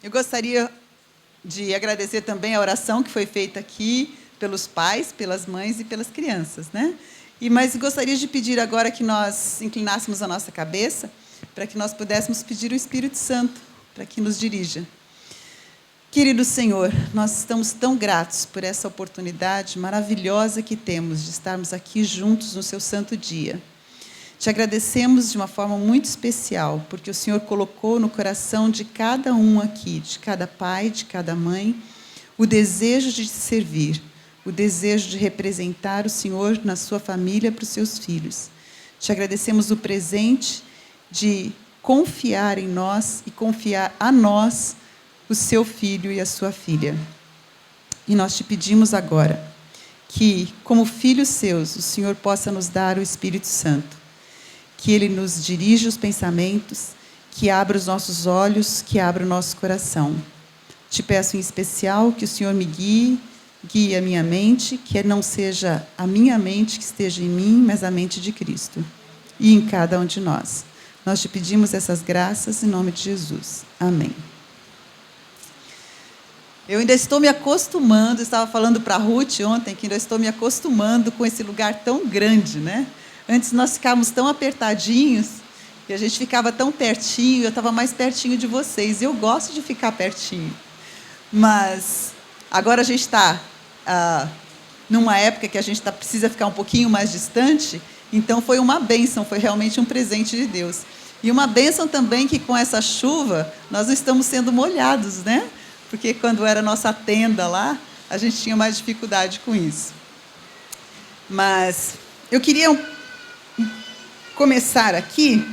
Eu gostaria de agradecer também a oração que foi feita aqui pelos pais, pelas mães e pelas crianças, né? Mas gostaria de pedir agora que nós inclinássemos a nossa cabeça para que nós pudéssemos pedir o Espírito Santo para que nos dirija. Querido Senhor, nós estamos tão gratos por essa oportunidade maravilhosa que temos de estarmos aqui juntos no seu santo dia. Te agradecemos de uma forma muito especial, porque o Senhor colocou no coração de cada um aqui, de cada pai, de cada mãe, o desejo de te servir, o desejo de representar o Senhor na sua família para os seus filhos. Te agradecemos o presente de confiar em nós e confiar a nós o seu filho e a sua filha. E nós te pedimos agora que, como filhos seus, o Senhor possa nos dar o Espírito Santo, que Ele nos dirija os pensamentos, que abra os nossos olhos, que abra o nosso coração. Te peço em especial que o Senhor me guie a minha mente, que não seja a minha mente que esteja em mim, mas a mente de Cristo, e em cada um de nós. Nós te pedimos essas graças em nome de Jesus. Amém. Eu ainda estou me acostumando, estava falando para a Ruth ontem, que ainda estou me acostumando com esse lugar tão grande, né? Antes nós ficávamos tão apertadinhos, e a gente ficava tão pertinho, eu estava mais pertinho de vocês. Eu gosto de ficar pertinho. Mas agora a gente está numa época que a gente precisa ficar um pouquinho mais distante, então foi uma bênção, foi realmente um presente de Deus. E uma bênção também que com essa chuva nós não estamos sendo molhados, né? Porque quando era a nossa tenda lá, a gente tinha mais dificuldade com isso. Mas eu queria começar aqui,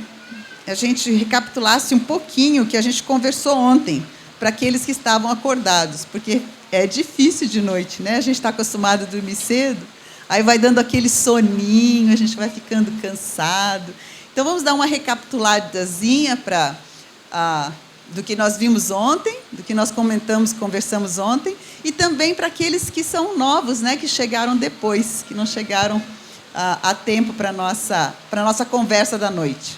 a gente recapitulasse um pouquinho o que a gente conversou ontem, para aqueles que estavam acordados, porque é difícil de noite, né? A gente está acostumado a dormir cedo, aí vai dando aquele soninho, a gente vai ficando cansado. Então, vamos dar uma recapituladazinha do que nós vimos ontem, do que nós conversamos ontem, e também para aqueles que são novos, né? Que chegaram depois, que não chegaram a tempo para a nossa conversa da noite.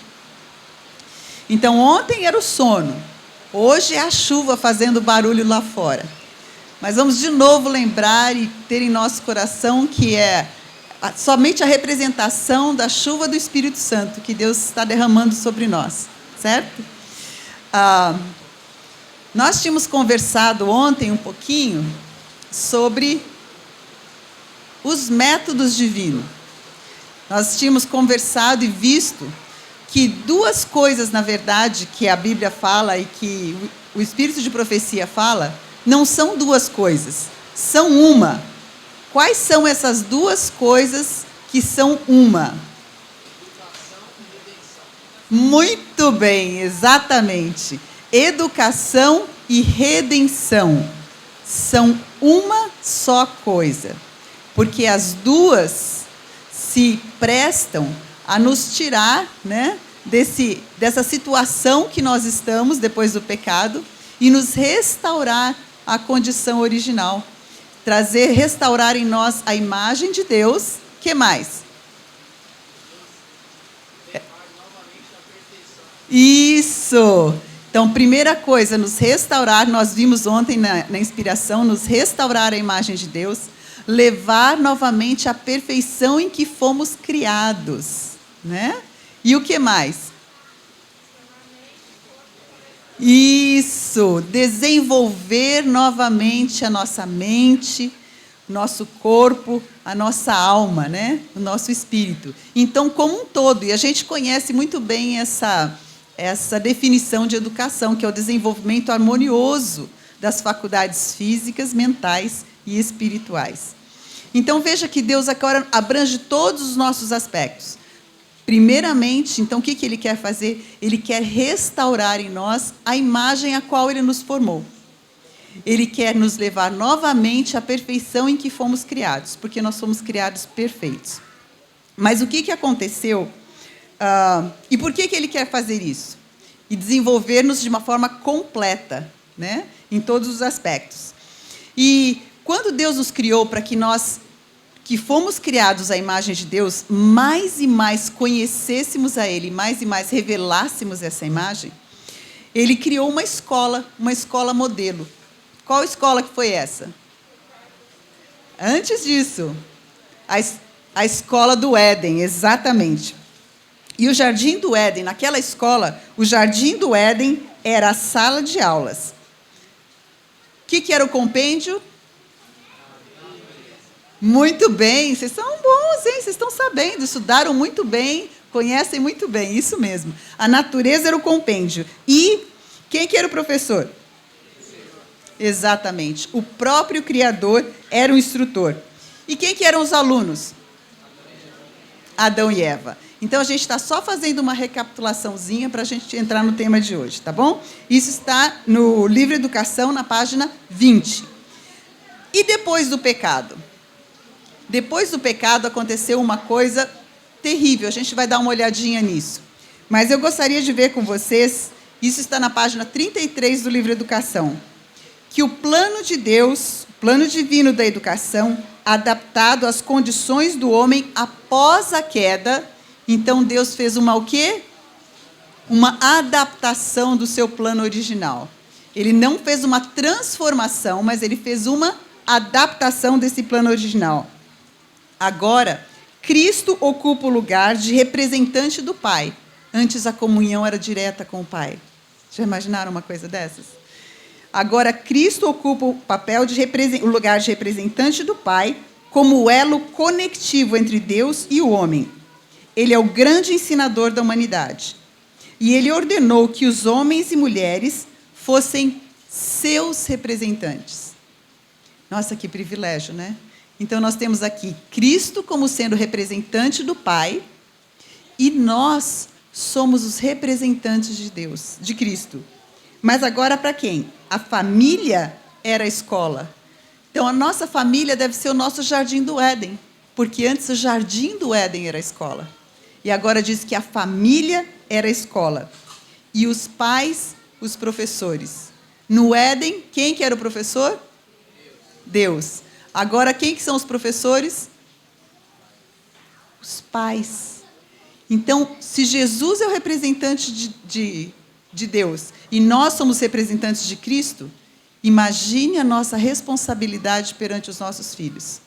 Então, ontem era o sono, hoje é a chuva fazendo barulho lá fora. Mas vamos de novo lembrar e ter em nosso coração que é somente a representação da chuva do Espírito Santo que Deus está derramando sobre nós, certo? Nós tínhamos conversado ontem um pouquinho sobre os métodos divinos. Nós tínhamos conversado e visto que duas coisas, na verdade, que a Bíblia fala e que o Espírito de profecia fala, não são duas coisas, são uma. Quais são essas duas coisas que são uma? Educação e redenção. Muito bem, exatamente. Educação e redenção são uma só coisa, porque as duas se prestam a nos tirar, né, dessa situação que nós estamos depois do pecado e nos restaurar à condição original. Restaurar em nós a imagem de Deus. Que mais? Levar novamente a perfeição. Isso! Então, primeira coisa, nos restaurar, nós vimos ontem na inspiração, nos restaurar a imagem de Deus, levar novamente a perfeição em que fomos criados, né? E o que mais? Isso, desenvolver novamente a nossa mente, nosso corpo, a nossa alma, né? O nosso espírito. Então, como um todo, e a gente conhece muito bem essa definição de educação, que é o desenvolvimento harmonioso das faculdades físicas, mentais e espirituais. Então, veja que Deus agora abrange todos os nossos aspectos. Primeiramente, então, o que Ele quer fazer? Ele quer restaurar em nós a imagem a qual Ele nos formou. Ele quer nos levar novamente à perfeição em que fomos criados, porque nós fomos criados perfeitos. Mas o que aconteceu? E por que Ele quer fazer isso? E desenvolver-nos de uma forma completa, né? Em todos os aspectos. E quando Deus nos criou para que nós, que fomos criados à imagem de Deus, mais e mais conhecêssemos a Ele, mais e mais revelássemos essa imagem, Ele criou uma escola modelo. Qual escola que foi essa? Antes disso, a escola do Éden, exatamente. E o Jardim do Éden, naquela escola, o Jardim do Éden era a sala de aulas. O que era o compêndio? Muito bem, vocês são bons, hein? Vocês estão sabendo, estudaram muito bem, conhecem muito bem, isso mesmo. A natureza era o compêndio. E quem que era o professor? Exatamente. O próprio Criador era o instrutor. E quem que eram os alunos? Adão e Eva. Então, a gente está só fazendo uma recapitulaçãozinha para a gente entrar no tema de hoje, tá bom? Isso está no livro Educação, na página 20. E depois do pecado? Depois do pecado aconteceu uma coisa terrível. A gente vai dar uma olhadinha nisso. Mas eu gostaria de ver com vocês, isso está na página 33 do livro Educação, que o plano de Deus, o plano divino da educação, adaptado às condições do homem após a queda. Então, Deus fez o quê? Uma adaptação do seu plano original. Ele não fez uma transformação, mas ele fez uma adaptação desse plano original. Agora, Cristo ocupa o lugar de representante do Pai. Antes, a comunhão era direta com o Pai. Já imaginaram uma coisa dessas? Agora, Cristo ocupa o papel o lugar de representante do Pai, como o elo conectivo entre Deus e o homem. Ele é o grande ensinador da humanidade. E ele ordenou que os homens e mulheres fossem seus representantes. Nossa, que privilégio, né? Então, nós temos aqui Cristo como sendo representante do Pai, e nós somos os representantes de Deus, de Cristo. Mas agora para quem? A família era a escola. Então, a nossa família deve ser o nosso jardim do Éden, porque antes o jardim do Éden era a escola. E agora diz que a família era a escola. E os pais, os professores. No Éden, quem que era o professor? Deus. Agora, quem que são os professores? Os pais. Então, se Jesus é o representante de Deus e nós somos representantes de Cristo, imagine a nossa responsabilidade perante os nossos filhos,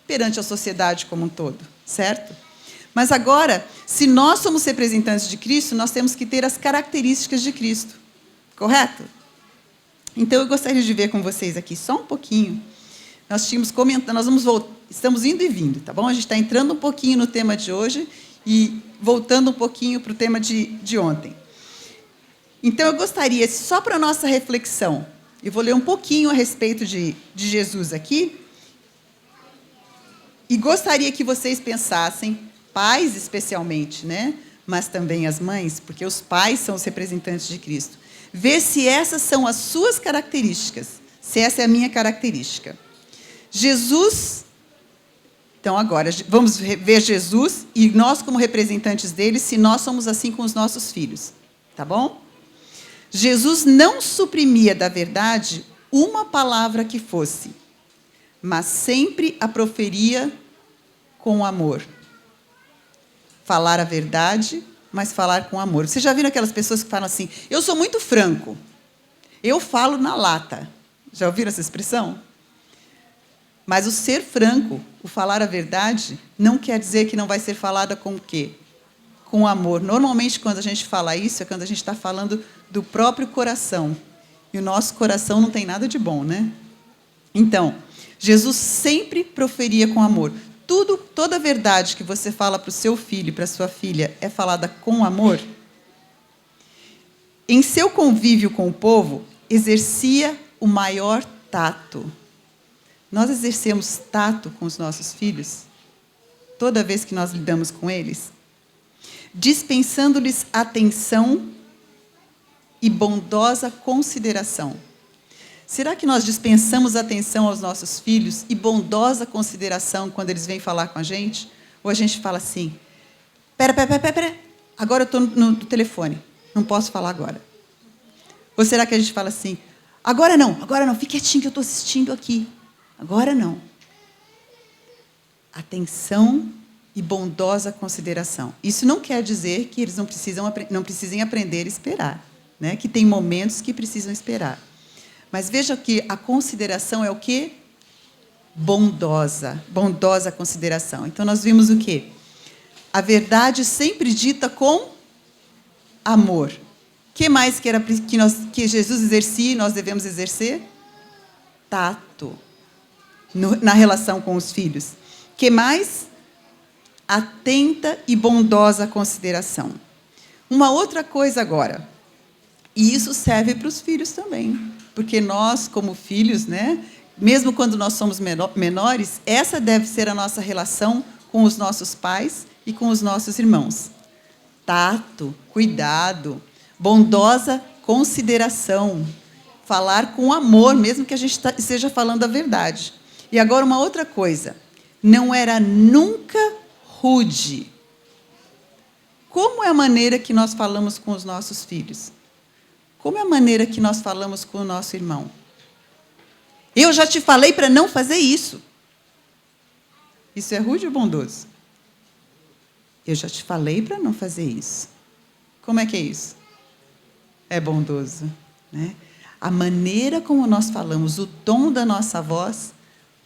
perante a sociedade como um todo, certo? Mas agora, se nós somos representantes de Cristo, nós temos que ter as características de Cristo, correto? Então, eu gostaria de ver com vocês aqui só um pouquinho. Nós tínhamos comentado, estamos indo e vindo, tá bom? A gente está entrando um pouquinho no tema de hoje e voltando um pouquinho para o tema de ontem. Então, eu gostaria, só para a nossa reflexão, eu vou ler um pouquinho a respeito de Jesus aqui, e gostaria que vocês pensassem, pais especialmente, né? Mas também as mães, porque os pais são os representantes de Cristo. Ver se essas são as suas características, se essa é a minha característica. Jesus, então agora, vamos ver Jesus e nós como representantes dele, se nós somos assim com os nossos filhos, tá bom? Jesus não suprimia da verdade uma palavra que fosse, mas sempre a proferia com amor. Falar a verdade, mas falar com amor. Vocês já viram aquelas pessoas que falam assim, eu sou muito franco, eu falo na lata. Já ouviram essa expressão? Mas o ser franco, o falar a verdade, não quer dizer que não vai ser falada com o quê? Com amor. Normalmente, quando a gente fala isso, é quando a gente está falando do próprio coração. E o nosso coração não tem nada de bom, né? Então, Jesus sempre proferia com amor. Toda a verdade que você fala para o seu filho e para a sua filha é falada com amor? Em seu convívio com o povo, exercia o maior tato. Nós exercemos tato com os nossos filhos, toda vez que nós lidamos com eles, dispensando-lhes atenção e bondosa consideração. Será que nós dispensamos atenção aos nossos filhos e bondosa consideração quando eles vêm falar com a gente? Ou a gente fala assim, pera, agora eu estou no telefone, não posso falar agora. Ou será que a gente fala assim, agora não, fique quietinho que eu estou assistindo aqui. Agora não. Atenção e bondosa consideração. Isso não quer dizer que eles não precisem aprender a esperar. né? Que tem momentos que precisam esperar. Mas veja que a consideração é o quê? Bondosa. Bondosa consideração. Então, nós vimos o quê? A verdade sempre dita com amor. O que mais que Jesus exercia e nós devemos exercer? Tato. Na relação com os filhos. O que mais? Atenta e bondosa consideração. Uma outra coisa agora. E isso serve para os filhos também. Porque nós, como filhos, né, mesmo quando nós somos menores, essa deve ser a nossa relação com os nossos pais e com os nossos irmãos. Tato, cuidado, bondosa consideração. Falar com amor, mesmo que a gente esteja falando a verdade. E agora uma outra coisa. Não era nunca rude. Como é a maneira que nós falamos com os nossos filhos? Como é a maneira que nós falamos com o nosso irmão? Eu já te falei para não fazer isso. Isso é rude ou bondoso? Eu já te falei para não fazer isso. Como é que é isso? É bondoso, né? A maneira como nós falamos, o tom da nossa voz,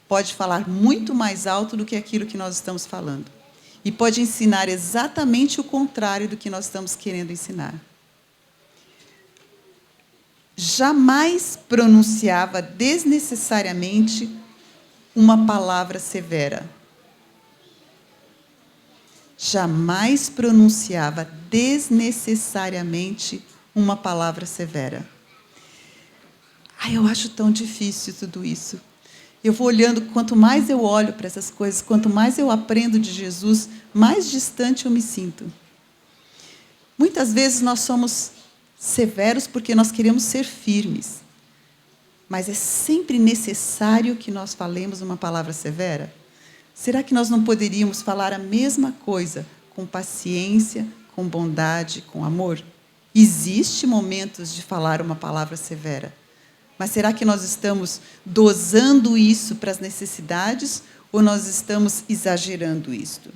pode falar muito mais alto do que aquilo que nós estamos falando. E pode ensinar exatamente o contrário do que nós estamos querendo ensinar. Jamais pronunciava desnecessariamente uma palavra severa. Jamais pronunciava desnecessariamente uma palavra severa. Ai, eu acho tão difícil tudo isso. Eu vou olhando, quanto mais eu olho para essas coisas, quanto mais eu aprendo de Jesus, mais distante eu me sinto. Muitas vezes nós somos severos porque nós queremos ser firmes. Mas é sempre necessário que nós falemos uma palavra severa? Será que nós não poderíamos falar a mesma coisa com paciência, com bondade, com amor? Existem momentos de falar uma palavra severa. Mas será que nós estamos dosando isso para as necessidades ou nós estamos exagerando isto?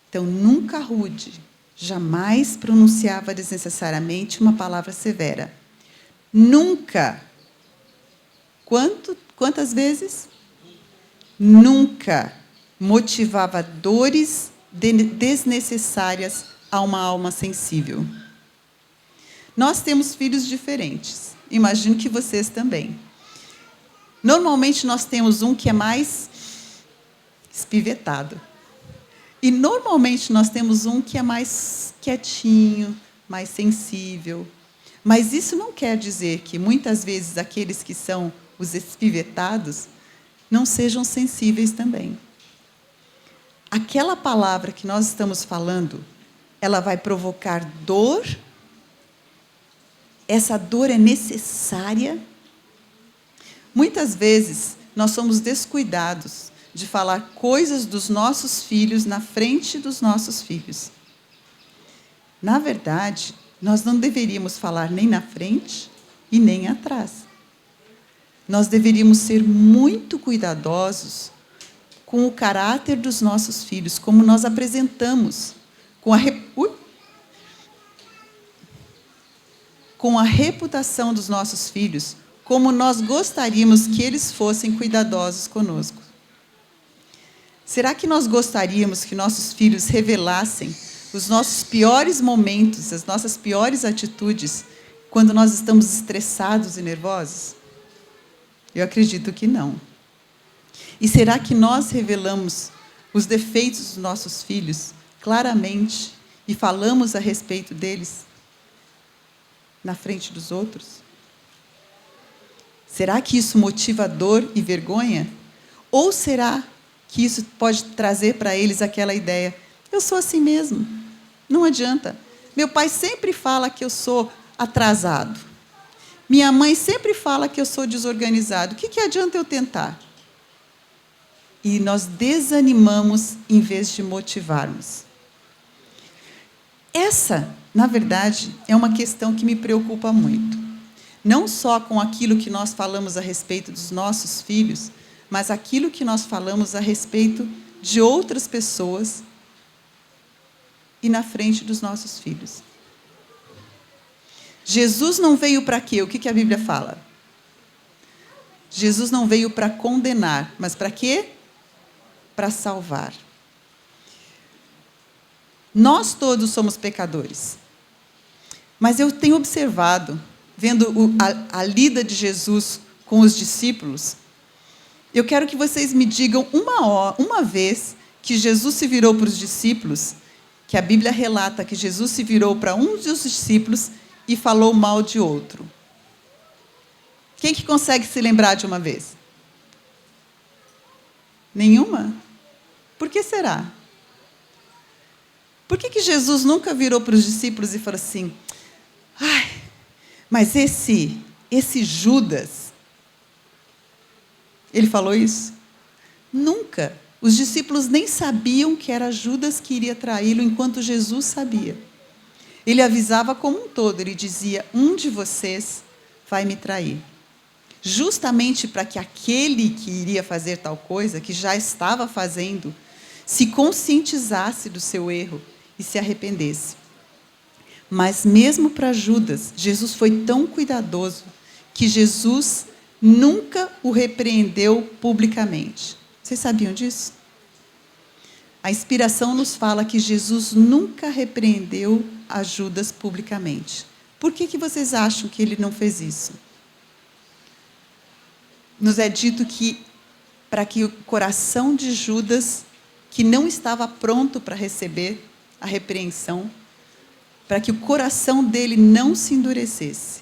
Então, nunca rude, jamais pronunciava desnecessariamente uma palavra severa. Nunca. Quantas vezes? Nunca motivava dores desnecessárias a uma alma sensível. Nós temos filhos diferentes. Imagino que vocês também. Normalmente, nós temos um que é mais espivetado. E, normalmente, nós temos um que é mais quietinho, mais sensível. Mas isso não quer dizer que, muitas vezes, aqueles que são os espivetados não sejam sensíveis também. Aquela palavra que nós estamos falando, ela vai provocar dor. Essa dor é necessária. Muitas vezes, nós somos descuidados de falar coisas dos nossos filhos na frente dos nossos filhos. Na verdade, nós não deveríamos falar nem na frente e nem atrás. Nós deveríamos ser muito cuidadosos com o caráter dos nossos filhos, como nós apresentamos, com a reputação dos nossos filhos, como nós gostaríamos que eles fossem cuidadosos conosco. Será que nós gostaríamos que nossos filhos revelassem os nossos piores momentos, as nossas piores atitudes, quando nós estamos estressados e nervosos? Eu acredito que não. E será que nós revelamos os defeitos dos nossos filhos claramente e falamos a respeito deles na frente dos outros? Será que isso motiva dor e vergonha? Ou será que isso pode trazer para eles aquela ideia: eu sou assim mesmo, não adianta. Meu pai sempre fala que eu sou atrasado. Minha mãe sempre fala que eu sou desorganizado. O que adianta eu tentar? E nós desanimamos em vez de motivarmos. Essa, na verdade, é uma questão que me preocupa muito. Não só com aquilo que nós falamos a respeito dos nossos filhos, mas aquilo que nós falamos a respeito de outras pessoas e na frente dos nossos filhos. Jesus não veio para quê? O que a Bíblia fala? Jesus não veio para condenar, mas para quê? Para salvar. Nós todos somos pecadores. Mas eu tenho observado, vendo a lida de Jesus com os discípulos, eu quero que vocês me digam uma vez que Jesus se virou para os discípulos, que a Bíblia relata que Jesus se virou para um dos discípulos e falou mal de outro. Quem que consegue se lembrar de uma vez? Nenhuma? Por que será? Por que Jesus nunca virou para os discípulos e falou assim, ai, mas esse Judas, ele falou isso? Nunca. Os discípulos nem sabiam que era Judas que iria traí-lo, enquanto Jesus sabia. Ele avisava como um todo, ele dizia, um de vocês vai me trair. Justamente para que aquele que iria fazer tal coisa, que já estava fazendo, se conscientizasse do seu erro e se arrependesse. Mas mesmo para Judas, Jesus foi tão cuidadoso que Jesus nunca o repreendeu publicamente. Vocês sabiam disso? A inspiração nos fala que Jesus nunca repreendeu a Judas publicamente. Por que vocês acham que ele não fez isso? Nos é dito que, para que o coração de Judas, que não estava pronto para receber a repreensão, para que o coração dele não se endurecesse.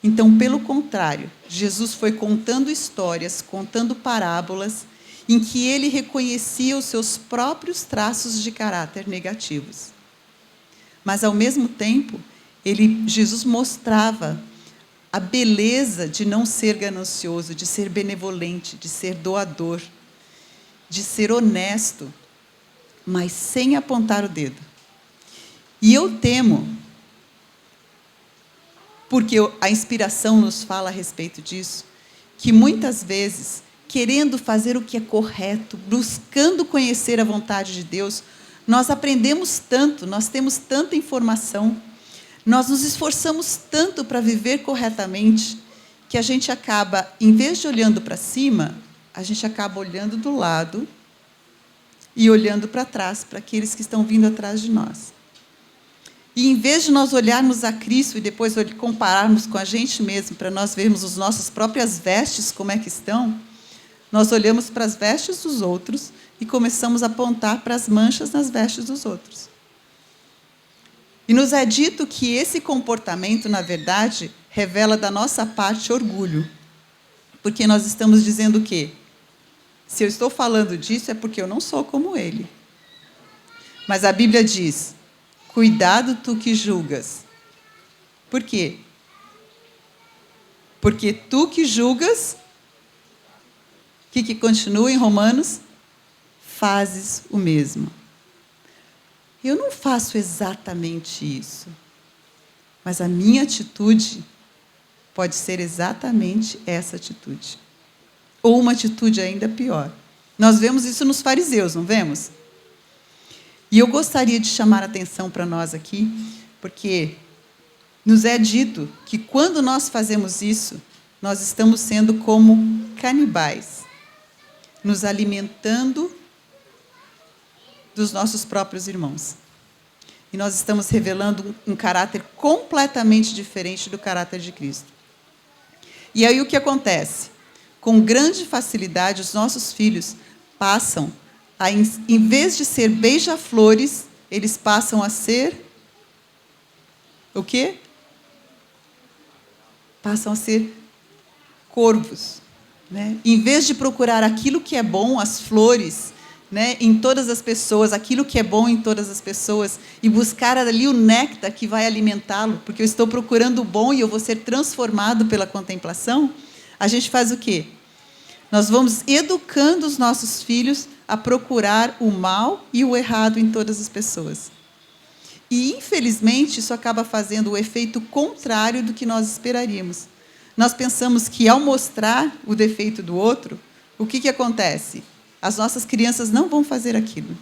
Então, pelo contrário, Jesus foi contando histórias, contando parábolas, em que ele reconhecia os seus próprios traços de caráter negativos. Mas, ao mesmo tempo, Jesus mostrava a beleza de não ser ganancioso, de ser benevolente, de ser doador, de ser honesto, mas sem apontar o dedo. E eu temo, porque a inspiração nos fala a respeito disso, que muitas vezes, querendo fazer o que é correto, buscando conhecer a vontade de Deus, nós aprendemos tanto, nós temos tanta informação, nós nos esforçamos tanto para viver corretamente, que a gente acaba, em vez de olhando para cima, a gente acaba olhando do lado e olhando para trás, para aqueles que estão vindo atrás de nós. E, em vez de nós olharmos a Cristo e depois compararmos com a gente mesmo, para nós vermos as nossas próprias vestes, como é que estão, nós olhamos para as vestes dos outros e começamos a apontar para as manchas nas vestes dos outros. E nos é dito que esse comportamento, na verdade, revela da nossa parte orgulho. Porque nós estamos dizendo o quê? Se eu estou falando disso, é porque eu não sou como ele. Mas a Bíblia diz, cuidado tu que julgas. Por quê? Porque tu que julgas, o que continua em Romanos? Fazes o mesmo. Eu não faço exatamente isso, mas a minha atitude pode ser exatamente essa atitude. Ou uma atitude ainda pior. Nós vemos isso nos fariseus, não vemos? E eu gostaria de chamar a atenção para nós aqui, porque nos é dito que quando nós fazemos isso, nós estamos sendo como canibais, nos alimentando dos nossos próprios irmãos. E nós estamos revelando um caráter completamente diferente do caráter de Cristo. E aí o que acontece? Com grande facilidade, os nossos filhos passam a, em vez de ser beija-flores, eles passam a ser o quê? Passam a ser corvos, né? Em vez de procurar aquilo que é bom, as flores, né, em todas as pessoas, aquilo que é bom em todas as pessoas, e buscar ali o néctar que vai alimentá-lo, porque eu estou procurando o bom e eu vou ser transformado pela contemplação, a gente faz o quê? Nós vamos educando os nossos filhos a procurar o mal e o errado em todas as pessoas. E, infelizmente, isso acaba fazendo o efeito contrário do que nós esperaríamos. Nós pensamos que, ao mostrar o defeito do outro, o que acontece? As nossas crianças não vão fazer aquilo.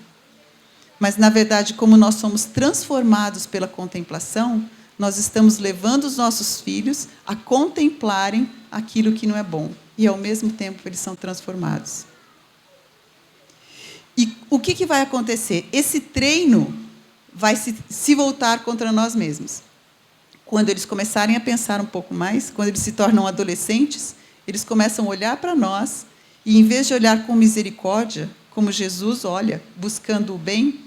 Mas, na verdade, como nós somos transformados pela contemplação, nós estamos levando os nossos filhos a contemplarem aquilo que não é bom. E, ao mesmo tempo, eles são transformados. E o que vai acontecer? Esse treino vai se voltar contra nós mesmos. Quando eles começarem a pensar um pouco mais, quando eles se tornam adolescentes, eles começam a olhar para nós e, em vez de olhar com misericórdia, como Jesus olha, buscando o bem,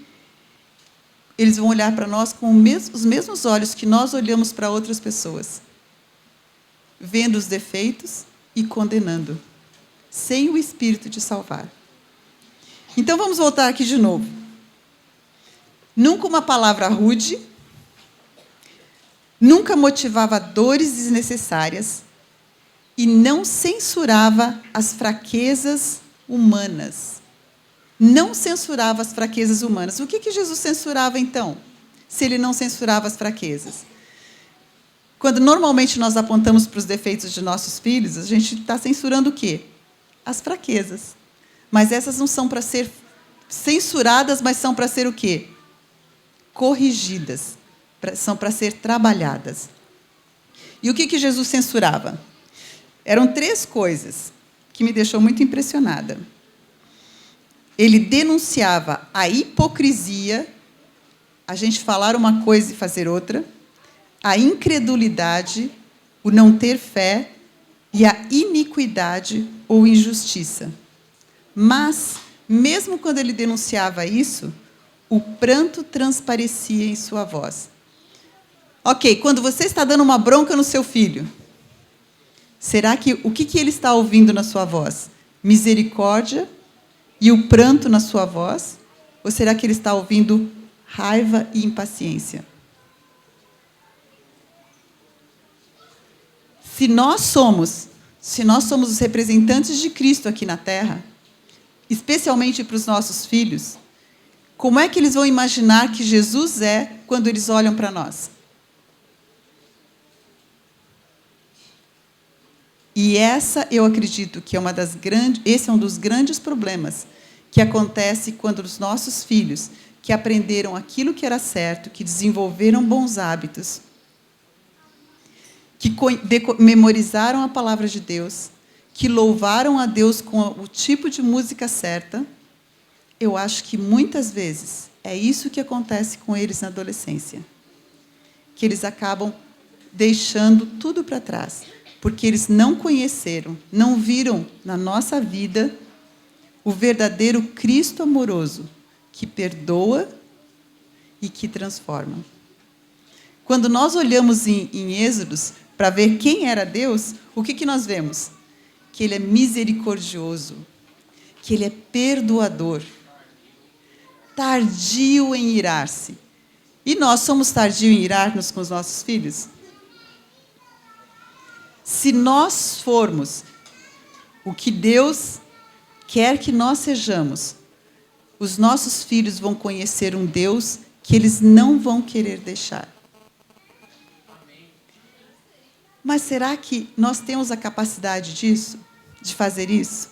eles vão olhar para nós com os mesmos olhos que nós olhamos para outras pessoas, vendo os defeitos e condenando, sem o espírito de salvar. Então, vamos voltar aqui de novo. Nunca uma palavra rude, nunca motivava dores desnecessárias e não censurava as fraquezas humanas. Não censurava as fraquezas humanas. O que Jesus censurava, então, se ele não censurava as fraquezas? Quando normalmente nós apontamos para os defeitos de nossos filhos, a gente está censurando o quê? As fraquezas. Mas essas não são para ser censuradas, mas são para ser o quê? Corrigidas. São para ser trabalhadas. E o que Jesus censurava? Eram 3 coisas que me deixou muito impressionada. Ele denunciava a hipocrisia, a gente falar uma coisa e fazer outra, a incredulidade, o não ter fé e a iniquidade ou injustiça. Mas, mesmo quando ele denunciava isso, o pranto transparecia em sua voz. Ok, quando você está dando uma bronca no seu filho, será que o que ele está ouvindo na sua voz? Misericórdia e o pranto na sua voz? Ou será que ele está ouvindo raiva e impaciência? Se nós somos os representantes de Cristo aqui na Terra, especialmente para os nossos filhos, como é que eles vão imaginar que Jesus é quando eles olham para nós? E eu acredito que esse é um dos grandes problemas que acontece quando os nossos filhos, que aprenderam aquilo que era certo, que desenvolveram bons hábitos, que memorizaram a palavra de Deus, que louvaram a Deus com o tipo de música certa, eu acho que muitas vezes é isso que acontece com eles na adolescência. Que eles acabam deixando tudo para trás, porque eles não conheceram, não viram na nossa vida o verdadeiro Cristo amoroso, que perdoa e que transforma. Quando nós olhamos em Êxodos para ver quem era Deus, o que nós vemos? Que Ele é misericordioso, que Ele é perdoador, tardio em irar-se. E nós somos tardios em irar-nos com os nossos filhos? Se nós formos o que Deus quer que nós sejamos, os nossos filhos vão conhecer um Deus que eles não vão querer deixar. Mas será que nós temos a capacidade disso? De fazer isso?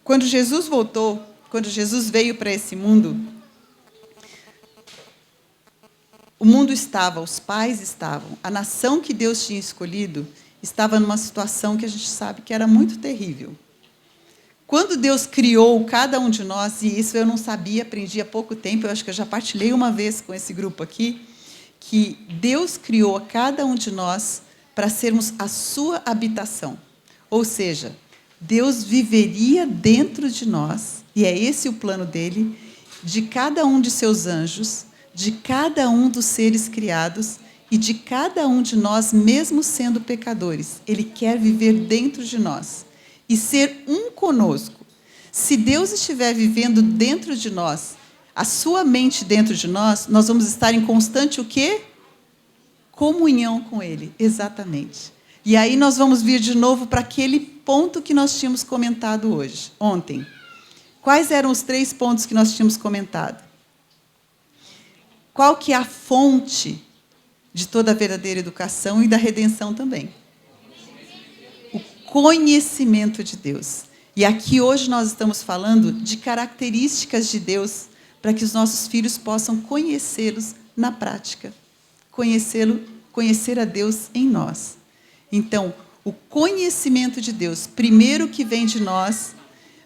Quando Jesus voltou, quando Jesus veio para esse mundo, o mundo estava, os pais estavam, a nação que Deus tinha escolhido estava numa situação que a gente sabe que era muito terrível. Quando Deus criou cada um de nós, e isso eu não sabia, aprendi há pouco tempo, eu acho que eu já partilhei uma vez com esse grupo aqui, que Deus criou a cada um de nós para sermos a sua habitação. Ou seja, Deus viveria dentro de nós, e é esse o plano dele, de cada um de seus anjos, de cada um dos seres criados e de cada um de nós, mesmo sendo pecadores. Ele quer viver dentro de nós e ser um conosco. Se Deus estiver vivendo dentro de nós, a sua mente dentro de nós, nós vamos estar em constante o quê? Comunhão com Ele, exatamente. E aí nós vamos vir de novo para aquele ponto que nós tínhamos comentado ontem. Quais eram os 3 pontos que nós tínhamos comentado? Qual que é a fonte de toda a verdadeira educação e da redenção também? O conhecimento de Deus. E aqui hoje nós estamos falando de características de Deus para que os nossos filhos possam conhecê-los na prática, conhecer a Deus em nós. Então, o conhecimento de Deus, primeiro que vem de nós,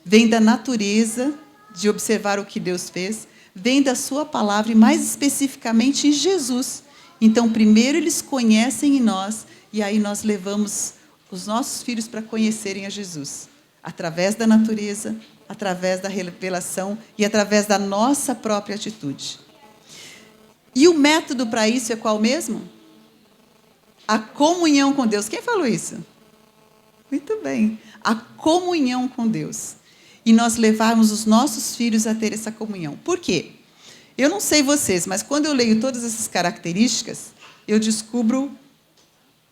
vem da natureza, de observar o que Deus fez, vem da sua palavra e mais especificamente em Jesus. Então, primeiro eles conhecem em nós e aí nós levamos os nossos filhos para conhecerem a Jesus, através da natureza, através da revelação e através da nossa própria atitude. E o método para isso é qual mesmo? A comunhão com Deus. Quem falou isso? Muito bem. A comunhão com Deus. E nós levarmos os nossos filhos a ter essa comunhão. Por quê? Eu não sei vocês, mas quando eu leio todas essas características, eu descubro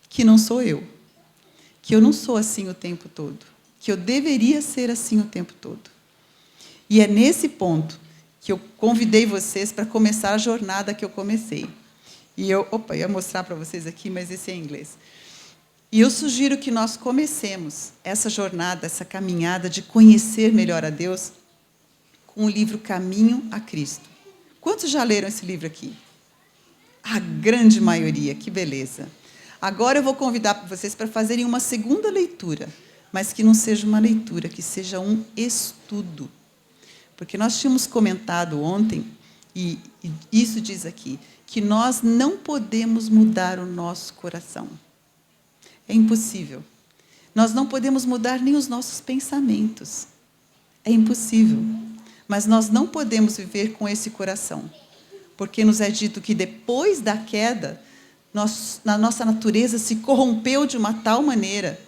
que não sou eu. Que eu não sou assim o tempo todo. Que eu deveria ser assim o tempo todo. E é nesse ponto que eu convidei vocês para começar a jornada que eu comecei. E eu ia mostrar para vocês aqui, mas esse é em inglês. E eu sugiro que nós comecemos essa jornada, essa caminhada de conhecer melhor a Deus com o livro Caminho a Cristo. Quantos já leram esse livro aqui? A grande maioria, que beleza. Agora eu vou convidar vocês para fazerem uma segunda leitura, mas que não seja uma leitura, que seja um estudo. Porque nós tínhamos comentado ontem, e isso diz aqui, que nós não podemos mudar o nosso coração. É impossível. Nós não podemos mudar nem os nossos pensamentos. É impossível. Mas nós não podemos viver com esse coração. Porque nos é dito que depois da queda, na nossa natureza se corrompeu de uma tal maneira.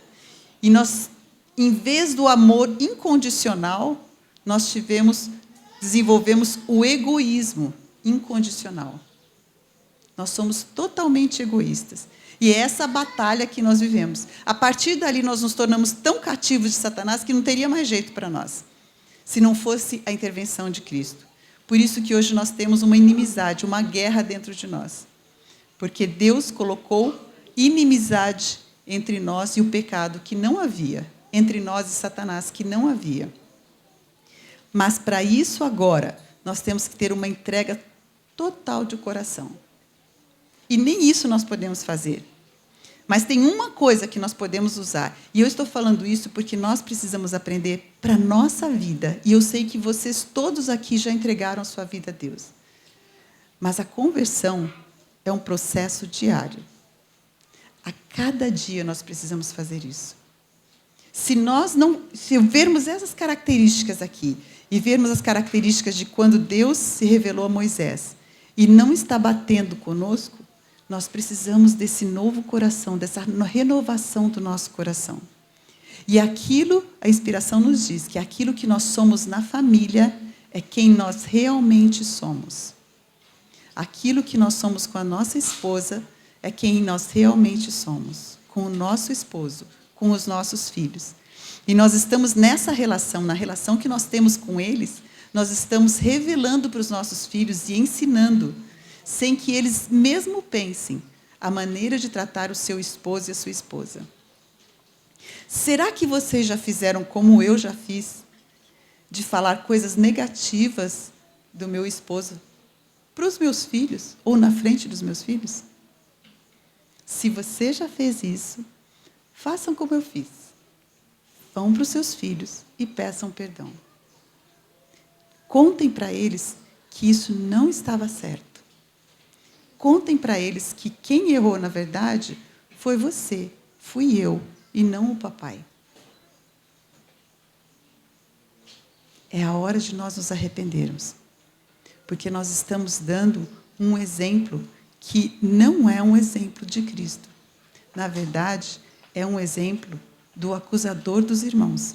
E nós, em vez do amor incondicional, nós desenvolvemos o egoísmo incondicional. Nós somos totalmente egoístas. E é essa batalha que nós vivemos. A partir dali, nós nos tornamos tão cativos de Satanás que não teria mais jeito para nós, se não fosse a intervenção de Cristo. Por isso que hoje nós temos uma inimizade, uma guerra dentro de nós. Porque Deus colocou inimizade entre nós e o pecado, que não havia. Entre nós e Satanás, que não havia. Mas, para isso, agora, nós temos que ter uma entrega total de coração. E nem isso nós podemos fazer. Mas tem uma coisa que nós podemos usar. E eu estou falando isso porque nós precisamos aprender para a nossa vida. E eu sei que vocês todos aqui já entregaram a sua vida a Deus. Mas a conversão é um processo diário. A cada dia nós precisamos fazer isso. Se vermos essas características aqui, e vermos as características de quando Deus se revelou a Moisés, e não está batendo conosco, nós precisamos desse novo coração, dessa renovação do nosso coração. E aquilo, a inspiração nos diz, que aquilo que nós somos na família é quem nós realmente somos. Aquilo que nós somos com a nossa esposa é quem nós realmente somos, com o nosso esposo, com os nossos filhos. E nós estamos nessa relação, na relação que nós temos com eles, nós estamos revelando para os nossos filhos e ensinando, sem que eles mesmo pensem a maneira de tratar o seu esposo e a sua esposa. Será que vocês já fizeram como eu já fiz, de falar coisas negativas do meu esposo para os meus filhos, ou na frente dos meus filhos? Se você já fez isso, façam como eu fiz. Vão para os seus filhos e peçam perdão. Contem para eles que isso não estava certo. Contem para eles que quem errou, na verdade, foi você, fui eu, e não o papai. É a hora de nós nos arrependermos. Porque nós estamos dando um exemplo que não é um exemplo de Cristo. Na verdade, é um exemplo do acusador dos irmãos.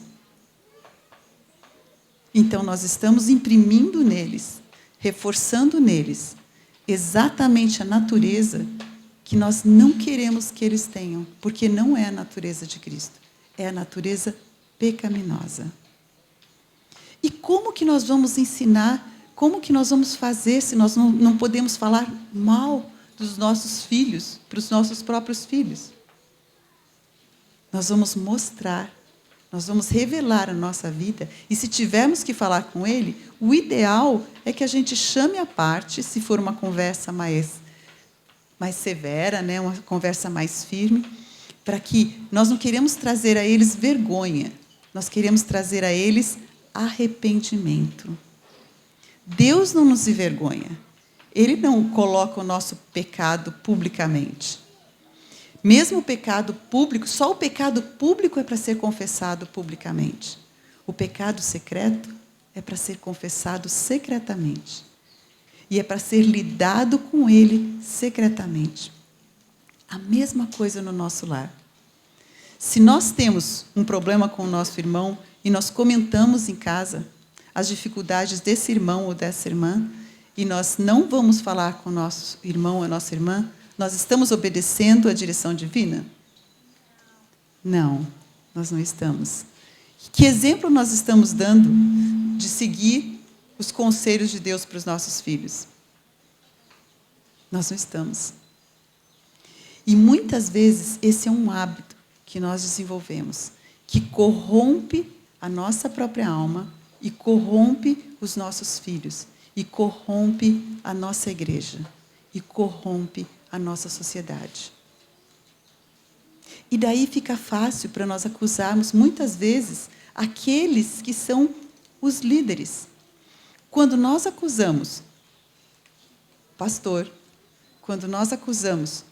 Então, nós estamos imprimindo neles, reforçando neles, exatamente a natureza que nós não queremos que eles tenham, porque não é a natureza de Cristo, é a natureza pecaminosa. E como que nós vamos ensinar, como que nós vamos fazer se nós não podemos falar mal dos nossos filhos, para os nossos próprios filhos? Nós vamos Nós vamos revelar a nossa vida. E se tivermos que falar com ele, o ideal é que a gente chame à parte, se for uma conversa mais severa, né? Uma conversa mais firme, para que nós não queremos trazer a eles vergonha, nós queremos trazer a eles arrependimento. Deus não nos envergonha. Ele não coloca o nosso pecado publicamente. Mesmo o pecado público, só o pecado público é para ser confessado publicamente. O pecado secreto é para ser confessado secretamente. E é para ser lidado com ele secretamente. A mesma coisa no nosso lar. Se nós temos um problema com o nosso irmão e nós comentamos em casa as dificuldades desse irmão ou dessa irmã, e nós não vamos falar com o nosso irmão ou a nossa irmã, nós estamos obedecendo à direção divina? Não, nós não estamos. Que exemplo nós estamos dando de seguir os conselhos de Deus para os nossos filhos? Nós não estamos. E muitas vezes esse é um hábito que nós desenvolvemos, que corrompe a nossa própria alma e corrompe os nossos filhos, e corrompe a nossa igreja, e corrompe a nossa sociedade. E daí fica fácil para nós acusarmos, muitas vezes, aqueles que são os líderes. Quando nós acusamos o pastor, quando nós acusamos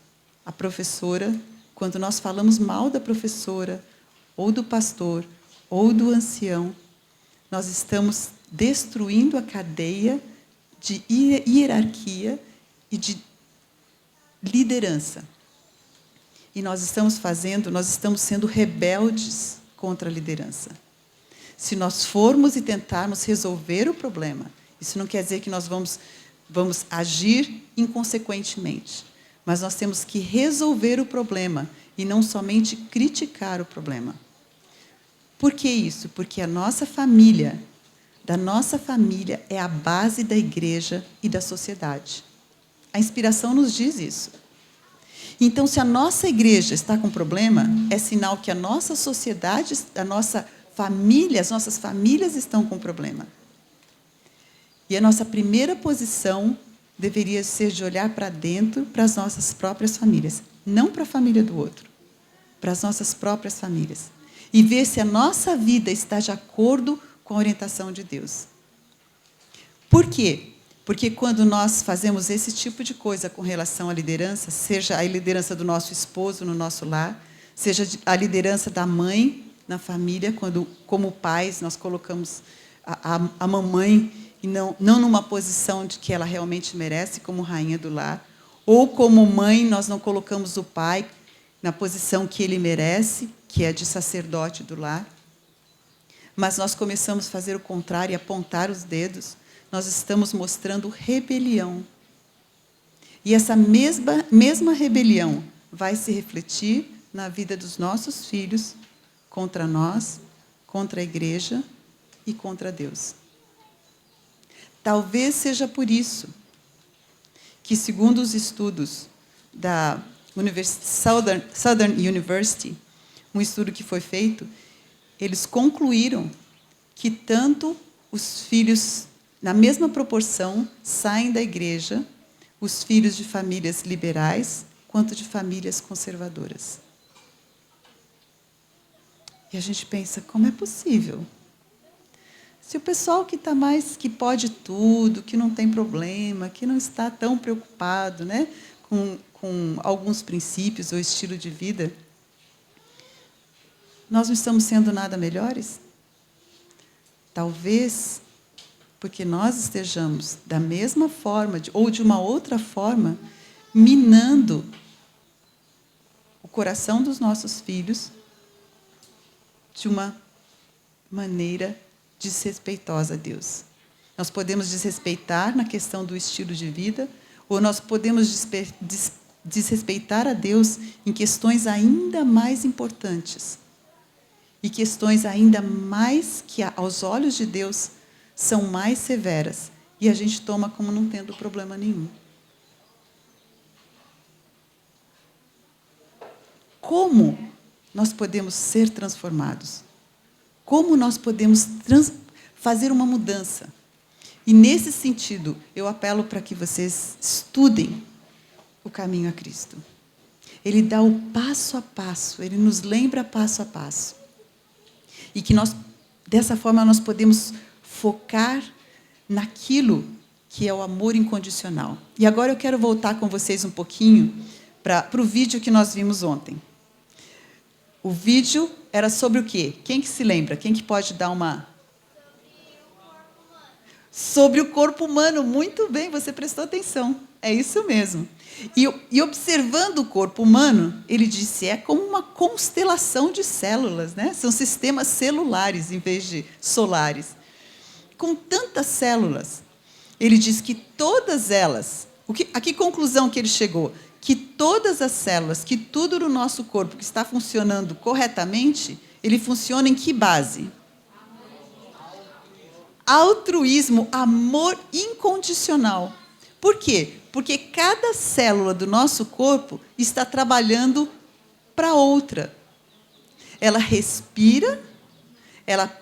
a professora, quando nós falamos mal da professora, ou do pastor, ou do ancião, nós estamos destruindo a cadeia de hierarquia e de liderança. E nós estamos sendo rebeldes contra a liderança. Se nós formos e tentarmos resolver o problema, isso não quer dizer que nós vamos agir inconsequentemente, mas nós temos que resolver o problema e não somente criticar o problema. Por que isso? Porque a nossa família, da nossa família, é a base da igreja e da sociedade. A inspiração nos diz isso. Então, se a nossa igreja está com problema, é sinal que a nossa sociedade, a nossa família, as nossas famílias estão com problema. E a nossa primeira posição deveria ser de olhar para dentro, para as nossas próprias famílias, não para a família do outro, para as nossas próprias famílias, e ver se a nossa vida está de acordo com a orientação de Deus. Por quê? Porque quando nós fazemos esse tipo de coisa com relação à liderança, seja a liderança do nosso esposo no nosso lar, seja a liderança da mãe na família, quando, como pais, nós colocamos a mamãe, e não numa posição de que ela realmente merece, como rainha do lar, ou como mãe, nós não colocamos o pai na posição que ele merece, que é de sacerdote do lar, mas nós começamos a fazer o contrário e apontar os dedos, nós estamos mostrando rebelião. E essa mesma rebelião vai se refletir na vida dos nossos filhos, contra nós, contra a igreja e contra Deus. Talvez seja por isso que, segundo os estudos da Southern University, um estudo que foi feito, eles concluíram que tanto os filhos, na mesma proporção, saem da igreja, os filhos de famílias liberais, quanto de famílias conservadoras. E a gente pensa, como é possível? Se o pessoal que está mais, que pode tudo, que não tem problema, que não está tão preocupado, né, com alguns princípios ou estilo de vida, nós não estamos sendo nada melhores? Talvez porque nós estejamos da mesma forma, ou de uma outra forma, minando o coração dos nossos filhos de uma maneira desrespeitosa a Deus. Nós podemos desrespeitar na questão do estilo de vida, ou nós podemos desrespeitar a Deus em questões ainda mais importantes. E questões ainda mais que, aos olhos de Deus, são mais severas. E a gente toma como não tendo problema nenhum. Como nós podemos ser transformados? como nós podemos fazer uma mudança. E, nesse sentido, eu apelo para que vocês estudem o caminho a Cristo. Ele dá o passo a passo, ele nos lembra passo a passo. E que nós, dessa forma, nós podemos focar naquilo que é o amor incondicional. E agora eu quero voltar com vocês um pouquinho para o vídeo que nós vimos ontem. O vídeo era sobre o quê? Quem que se lembra? Quem que pode dar uma... Sobre o corpo humano. Muito bem, você prestou atenção. É isso mesmo. E observando o corpo humano, ele disse, é como uma constelação de células, né? São sistemas celulares em vez de solares. Com tantas células, ele diz que todas elas... A que conclusão que ele chegou? Que todas as células, que tudo no nosso corpo que está funcionando corretamente, ele funciona em que base? Altruísmo, amor incondicional. Por quê? Porque cada célula do nosso corpo está trabalhando para outra. Ela respira, ela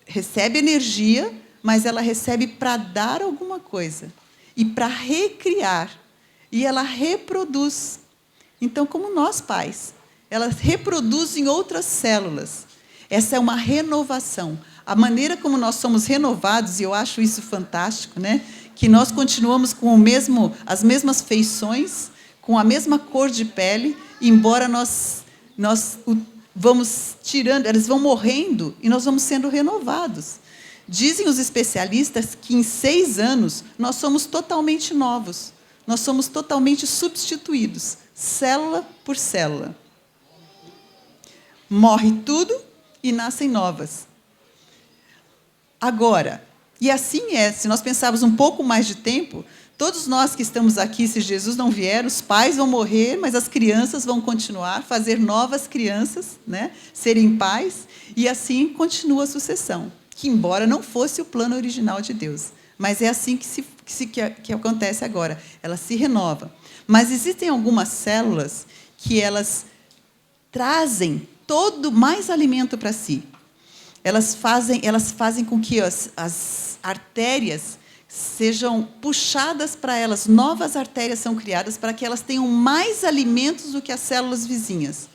recebe energia, mas ela recebe para dar alguma coisa. E para recriar. E ela reproduz. Então, como nós, pais, elas reproduzem outras células. Essa é uma renovação. A maneira como nós somos renovados, e eu acho isso fantástico, né? Que nós continuamos com as mesmas feições, com a mesma cor de pele, embora nós vamos tirando, eles vão morrendo e nós vamos sendo renovados. Dizem os especialistas que em 6 anos nós somos totalmente novos, nós somos totalmente substituídos, célula por célula. Morre tudo e nascem novas. Agora, e assim é, se nós pensarmos um pouco mais de tempo, todos nós que estamos aqui, se Jesus não vier, os pais vão morrer, mas as crianças vão continuar, fazer novas crianças, né, serem pais, e assim continua a sucessão, que embora não fosse o plano original de Deus, mas é assim que acontece agora, ela se renova. Mas existem algumas células que elas trazem mais alimento para si. Elas fazem com que as artérias sejam puxadas para elas, novas artérias são criadas para que elas tenham mais alimentos do que as células vizinhas.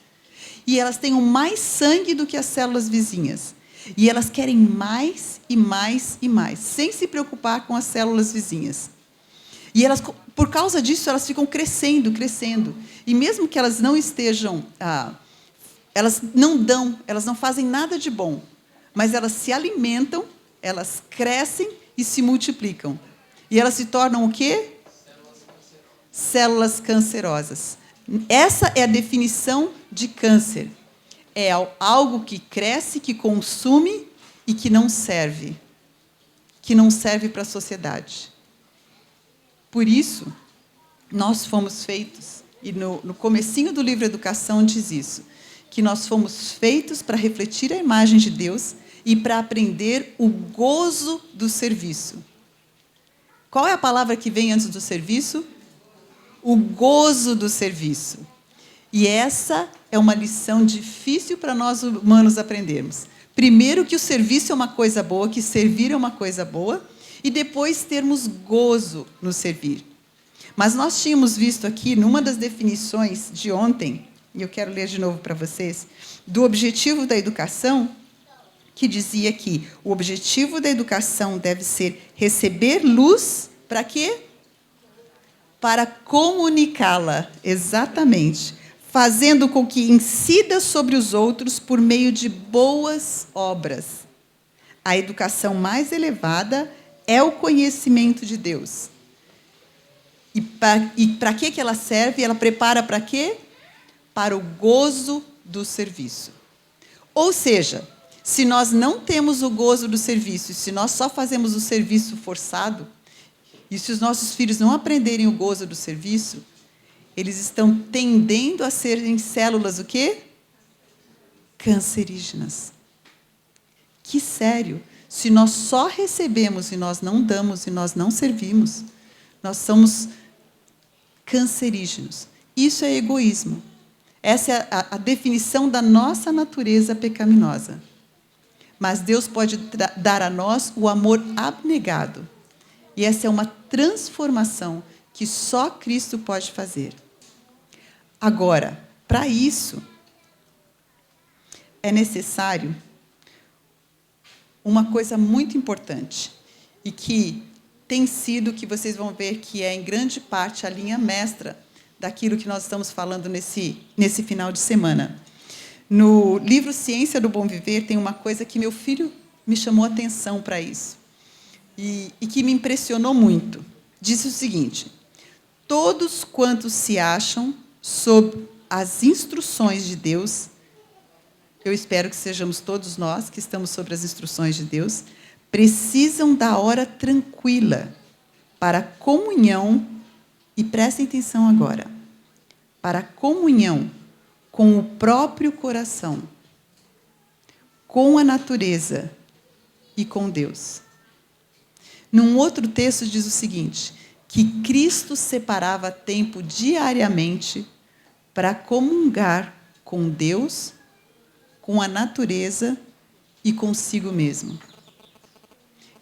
E elas tenham mais sangue do que as células vizinhas. E elas querem mais e mais e mais, sem se preocupar com as células vizinhas. E elas, por causa disso, elas ficam crescendo, crescendo. E mesmo que elas não estejam... elas não fazem nada de bom. Mas elas se alimentam, elas crescem e se multiplicam. E elas se tornam o quê? Células cancerosas. Essa é a definição de câncer. É algo que cresce, que consome e que não serve. Que não serve para a sociedade. Por isso, nós fomos feitos, e no comecinho do livro Educação diz isso, que nós fomos feitos para refletir a imagem de Deus e para aprender o gozo do serviço. Qual é a palavra que vem antes do serviço? O gozo do serviço. E essa é uma lição difícil para nós humanos aprendermos. Primeiro, que o serviço é uma coisa boa, que servir é uma coisa boa, e depois termos gozo no servir. Mas nós tínhamos visto aqui, numa das definições de ontem, e eu quero ler de novo para vocês, do objetivo da educação, que dizia que o objetivo da educação deve ser receber luz, para quê? Para comunicá-la, exatamente, fazendo com que incida sobre os outros por meio de boas obras. A educação mais elevada é o conhecimento de Deus. E para que ela serve? Ela prepara para quê? Para o gozo do serviço. Ou seja, se nós não temos o gozo do serviço, se nós só fazemos o serviço forçado, e se os nossos filhos não aprenderem o gozo do serviço, eles estão tendendo a serem células o quê? Cancerígenas. Que sério! Se nós só recebemos e nós não damos e nós não servimos, nós somos cancerígenos. Isso é egoísmo. Essa é a definição da nossa natureza pecaminosa. mas Deus pode dar a nós o amor abnegado. E essa é uma transformação que só Cristo pode fazer. Agora, para isso, é necessário uma coisa muito importante, e que tem sido, que vocês vão ver que é em grande parte a linha mestra daquilo que nós estamos falando nesse final de semana. No livro Ciência do Bom Viver, tem uma coisa que meu filho me chamou a atenção para isso, e que me impressionou muito. Disse o seguinte: todos quantos se acham sob as instruções de Deus, eu espero que sejamos todos nós que estamos sob as instruções de Deus, precisam da hora tranquila para a comunhão, e prestem atenção agora, para a comunhão com o próprio coração, com a natureza e com Deus. Num outro texto diz o seguinte, que Cristo separava tempo diariamente para comungar com Deus, com a natureza e consigo mesmo.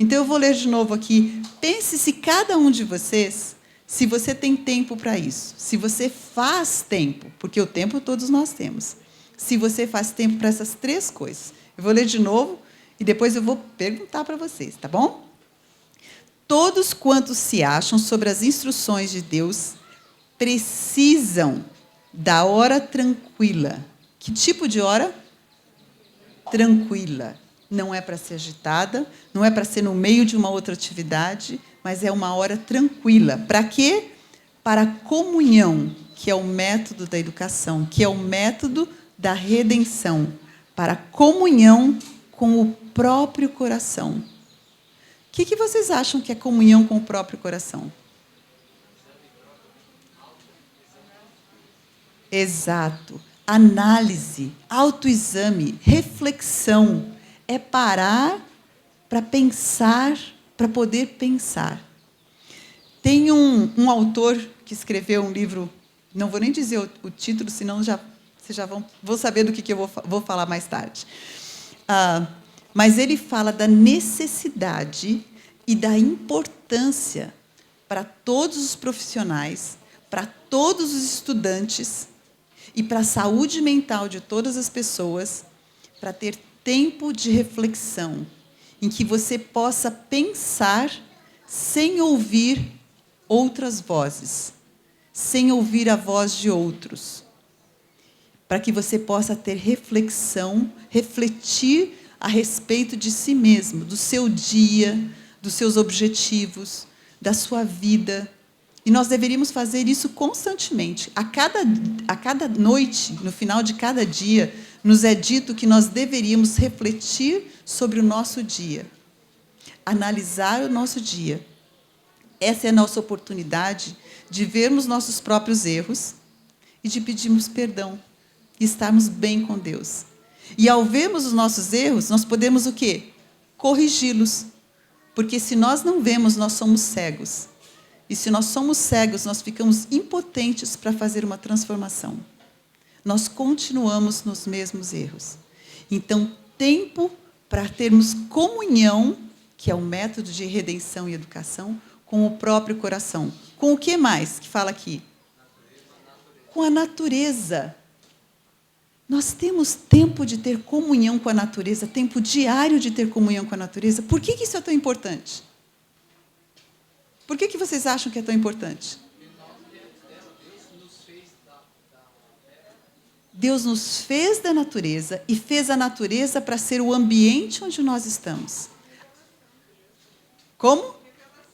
Então, eu vou ler de novo aqui. Pense se cada um de vocês, se você tem tempo para isso, se você faz tempo, porque o tempo todos nós temos, se você faz tempo para essas três coisas. Eu vou ler de novo e depois eu vou perguntar para vocês, tá bom? Todos quantos se acham sobre as instruções de Deus precisam da hora tranquila. Que tipo de hora? Tranquila. Não é para ser agitada, não é para ser no meio de uma outra atividade, mas é uma hora tranquila. Para quê? Para a comunhão, que é o método da educação, que é o método da redenção. Para a comunhão com o próprio coração. O que vocês acham que é comunhão com o próprio coração? Exato. Análise, autoexame, reflexão. É parar para pensar, para poder pensar. Tem um autor que escreveu um livro, não vou nem dizer o título, senão vocês já vão saber do que eu vou falar mais tarde. Mas ele fala da necessidade e da importância para todos os profissionais, para todos os estudantes e para a saúde mental de todas as pessoas, para ter tempo de reflexão, em que você possa pensar sem ouvir outras vozes, sem ouvir a voz de outros, para que você possa ter reflexão, refletir a respeito de si mesmo, do seu dia, dos seus objetivos, da sua vida. E nós deveríamos fazer isso constantemente. A cada noite, no final de cada dia, nos é dito que nós deveríamos refletir sobre o nosso dia, analisar o nosso dia. Essa é a nossa oportunidade de vermos nossos próprios erros e de pedirmos perdão e estarmos bem com Deus. E ao vermos os nossos erros, nós podemos o quê? Corrigi-los. Porque se nós não vemos, nós somos cegos. E se nós somos cegos, nós ficamos impotentes para fazer uma transformação. Nós continuamos nos mesmos erros. Então, tempo para termos comunhão, que é o método de redenção e educação, com o próprio coração. Com o que mais que fala aqui? Com a natureza. Nós temos tempo de ter comunhão com a natureza, tempo diário de ter comunhão com a natureza. Por que isso é tão importante? Por que vocês acham que é tão importante? Deus nos fez da natureza e fez a natureza para ser o ambiente onde nós estamos. Como?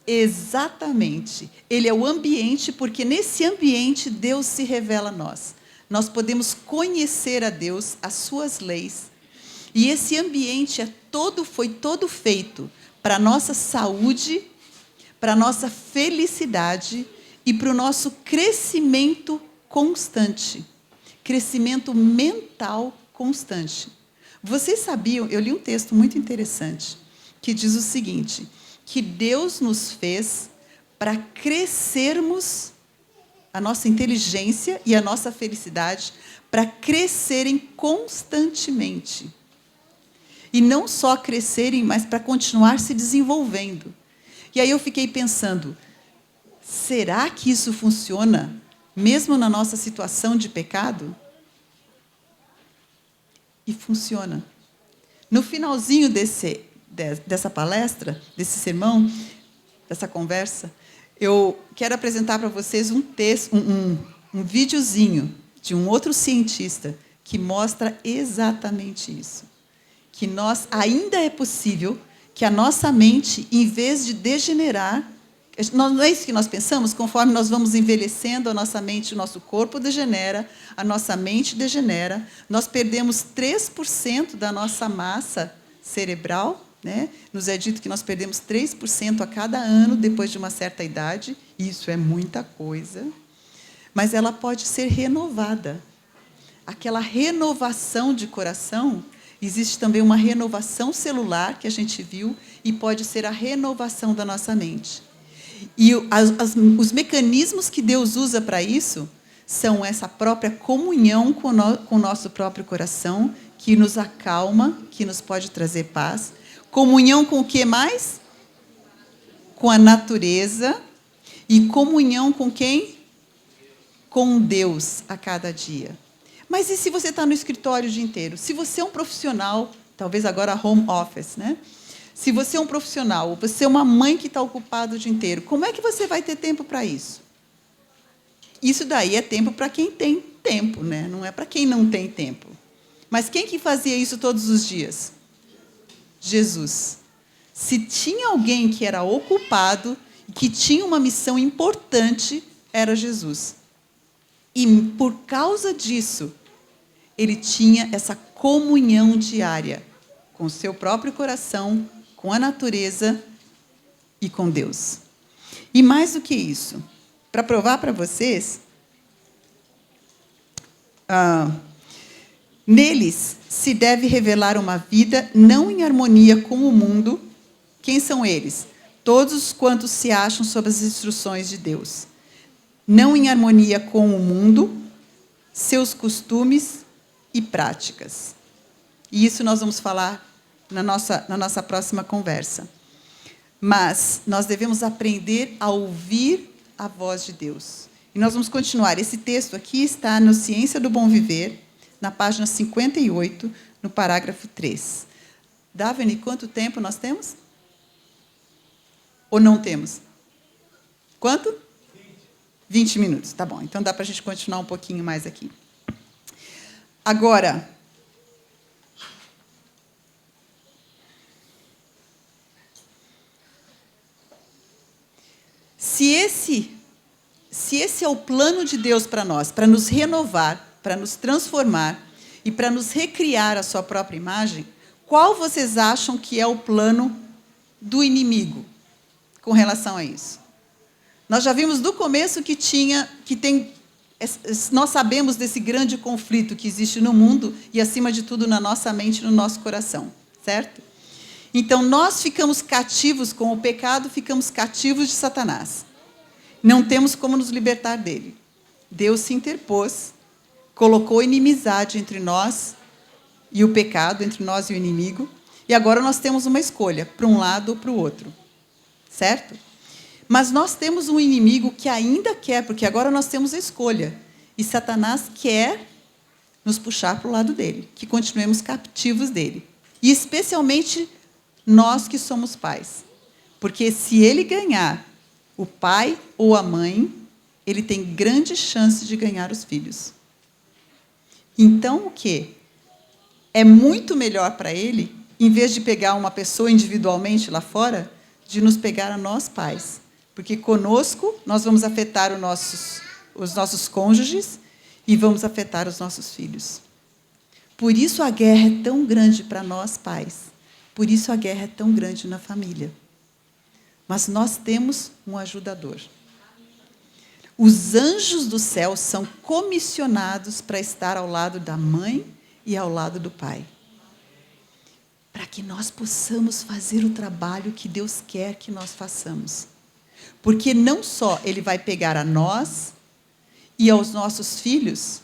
Exatamente. Ele é o ambiente, porque nesse ambiente Deus se revela a nós. Nós podemos conhecer a Deus, as suas leis. E esse ambiente foi todo feito para a nossa saúde, para a nossa felicidade e para o nosso crescimento constante. Crescimento mental constante. Vocês sabiam, eu li um texto muito interessante, que diz o seguinte, que Deus nos fez para crescermos, a nossa inteligência e a nossa felicidade, para crescerem constantemente. E não só crescerem, mas para continuar se desenvolvendo. E aí eu fiquei pensando, será que isso funciona mesmo na nossa situação de pecado? E funciona. No finalzinho dessa palestra, desse sermão, dessa conversa, eu quero apresentar para vocês um texto, um videozinho de um outro cientista que mostra exatamente isso. Que ainda é possível que a nossa mente, em vez de degenerar, não é isso que nós pensamos? Conforme nós vamos envelhecendo, a nossa mente, o nosso corpo degenera, a nossa mente degenera, nós perdemos 3% da nossa massa cerebral, né? Nos é dito que nós perdemos 3% a cada ano depois de uma certa idade, isso é muita coisa, mas ela pode ser renovada. Aquela renovação de coração, existe também uma renovação celular, que a gente viu, e pode ser a renovação da nossa mente. E os mecanismos que Deus usa para isso são essa própria comunhão com o nosso próprio coração, que nos acalma, que nos pode trazer paz. Comunhão com o que mais? Com a natureza. E comunhão com quem? Com Deus a cada dia. Mas e se você está no escritório o dia inteiro? Se você é um profissional, talvez agora home office, né? Se você é um profissional, ou você é uma mãe que está ocupada o dia inteiro, como é que você vai ter tempo para isso? Isso daí é tempo para quem tem tempo, né? Não é para quem não tem tempo. Mas quem que fazia isso todos os dias? Jesus. Se tinha alguém que era ocupado, que tinha uma missão importante, era Jesus. E por causa disso, ele tinha essa comunhão diária com o seu próprio coração, com a natureza e com Deus. E mais do que isso, para provar para vocês, neles se deve revelar uma vida não em harmonia com o mundo. Quem são eles? Todos quantos se acham sob as instruções de Deus. Não em harmonia com o mundo, seus costumes e práticas. E isso nós vamos falar na nossa próxima conversa. Mas nós devemos aprender a ouvir a voz de Deus. E nós vamos continuar. Esse texto aqui está no Ciência do Bom Viver, na página 58, no parágrafo 3. Daphne, quanto tempo nós temos? Ou não temos? Quanto? 20 minutos, tá bom. Então dá para a gente continuar um pouquinho mais aqui. Agora, se esse é o plano de Deus para nós, para nos renovar, para nos transformar e para nos recriar a sua própria imagem, qual vocês acham que é o plano do inimigo com relação a isso? Nós já vimos do começo nós sabemos desse grande conflito que existe no mundo e, acima de tudo, na nossa mente e no nosso coração, certo? Então, nós ficamos cativos com o pecado, ficamos cativos de Satanás. Não temos como nos libertar dele. Deus se interpôs, colocou inimizade entre nós e o pecado, entre nós e o inimigo, e agora nós temos uma escolha, para um lado ou para o outro, certo? Mas nós temos um inimigo que ainda quer, porque agora nós temos a escolha. E Satanás quer nos puxar para o lado dele, que continuemos cativos dele. E especialmente nós que somos pais. Porque se ele ganhar o pai ou a mãe, ele tem grande chance de ganhar os filhos. Então, o quê? É muito melhor para ele, em vez de pegar uma pessoa individualmente lá fora, de nos pegar a nós pais. Porque conosco nós vamos afetar os nossos cônjuges e vamos afetar os nossos filhos. Por isso a guerra é tão grande para nós pais. Por isso a guerra é tão grande na família. Mas nós temos um ajudador. Os anjos do céu são comissionados para estar ao lado da mãe e ao lado do pai. Para que nós possamos fazer o trabalho que Deus quer que nós façamos. Porque não só ele vai pegar a nós e aos nossos filhos,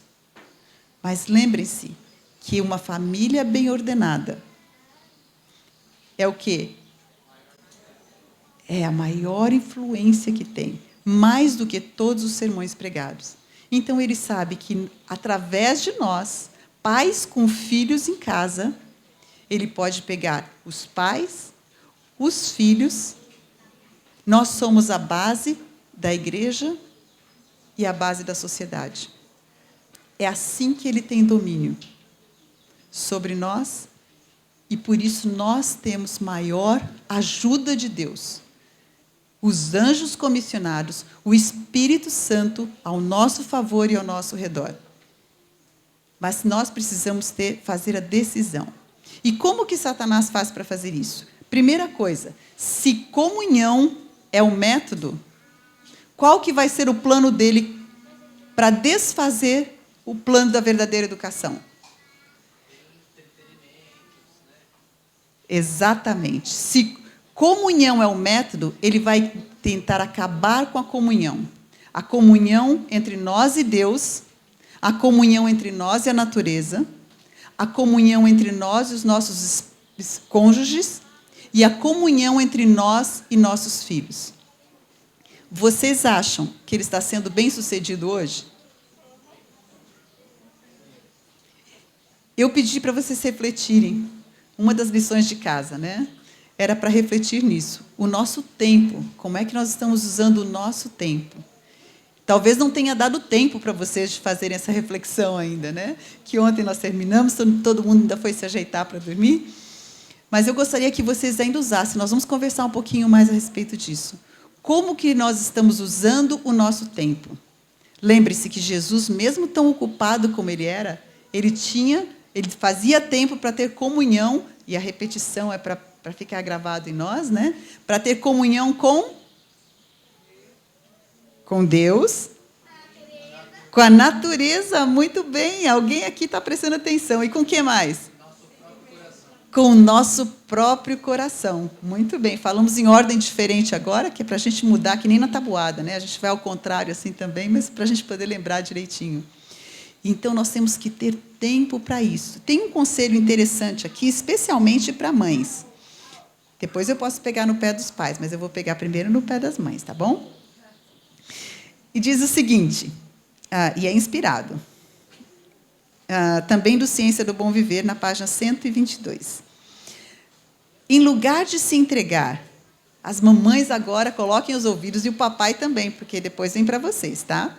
mas lembrem-se que uma família bem ordenada é o quê? É a maior influência que tem, mais do que todos os sermões pregados. Então, ele sabe que, através de nós, pais com filhos em casa, ele pode pegar os pais, os filhos. Nós somos a base da igreja e a base da sociedade. É assim que ele tem domínio sobre nós, e por isso nós temos maior ajuda de Deus. Os anjos comissionados, o Espírito Santo ao nosso favor e ao nosso redor. Mas nós precisamos fazer a decisão. E como que Satanás faz para fazer isso? Primeira coisa, se comunhão é o método, qual que vai ser o plano dele para desfazer o plano da verdadeira educação? Exatamente. Se comunhão é o método, ele vai tentar acabar com a comunhão. A comunhão entre nós e Deus, a comunhão entre nós e a natureza, a comunhão entre nós e os nossos cônjuges, e a comunhão entre nós e nossos filhos. Vocês acham que ele está sendo bem-sucedido hoje? Eu pedi para vocês refletirem. Uma das lições de casa, né? Era para refletir nisso. O nosso tempo. Como é que nós estamos usando o nosso tempo? Talvez não tenha dado tempo para vocês de fazerem essa reflexão ainda, né? Que ontem nós terminamos, todo mundo ainda foi se ajeitar para dormir. Mas eu gostaria que vocês ainda usassem. Nós vamos conversar um pouquinho mais a respeito disso. Como que nós estamos usando o nosso tempo? Lembre-se que Jesus, mesmo tão ocupado como ele era, ele fazia tempo para ter comunhão, e a repetição é para ficar gravado em nós, né? Para ter comunhão com Deus, com a natureza. Muito bem, alguém aqui está prestando atenção. E com o que mais? Com o nosso próprio coração. Muito bem, falamos em ordem diferente agora, que é para a gente mudar, que nem na tabuada, né? A gente vai ao contrário assim também, mas para a gente poder lembrar direitinho. Então, nós temos que ter tempo para isso. Tem um conselho interessante aqui, especialmente para mães. Depois eu posso pegar no pé dos pais, mas eu vou pegar primeiro no pé das mães, tá bom? E diz o seguinte, e é inspirado, também do Ciência do Bom Viver, na página 122. Em lugar de se entregar, as mamães agora coloquem os ouvidos, e o papai também, porque depois vem para vocês, tá?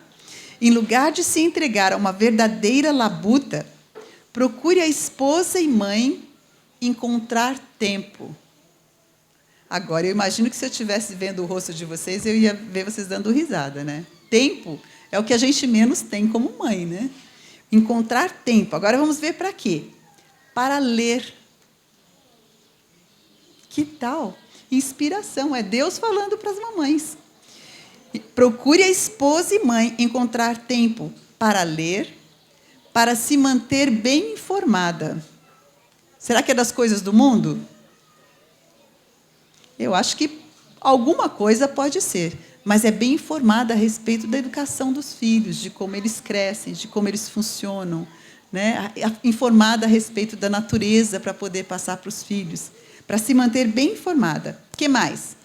Em lugar de se entregar a uma verdadeira labuta, procure a esposa e mãe encontrar tempo. Agora, eu imagino que se eu estivesse vendo o rosto de vocês, eu ia ver vocês dando risada, né? Tempo é o que a gente menos tem como mãe, né? Encontrar tempo. Agora, vamos ver para quê? Para ler. Que tal? Inspiração. É Deus falando para as mamães. Procure a esposa e mãe encontrar tempo para ler, para se manter bem informada. Será que é das coisas do mundo? Eu acho que alguma coisa pode ser, mas é bem informada a respeito da educação dos filhos, de como eles crescem, de como eles funcionam, né? Informada a respeito da natureza para poder passar para os filhos, para se manter bem informada. O que mais?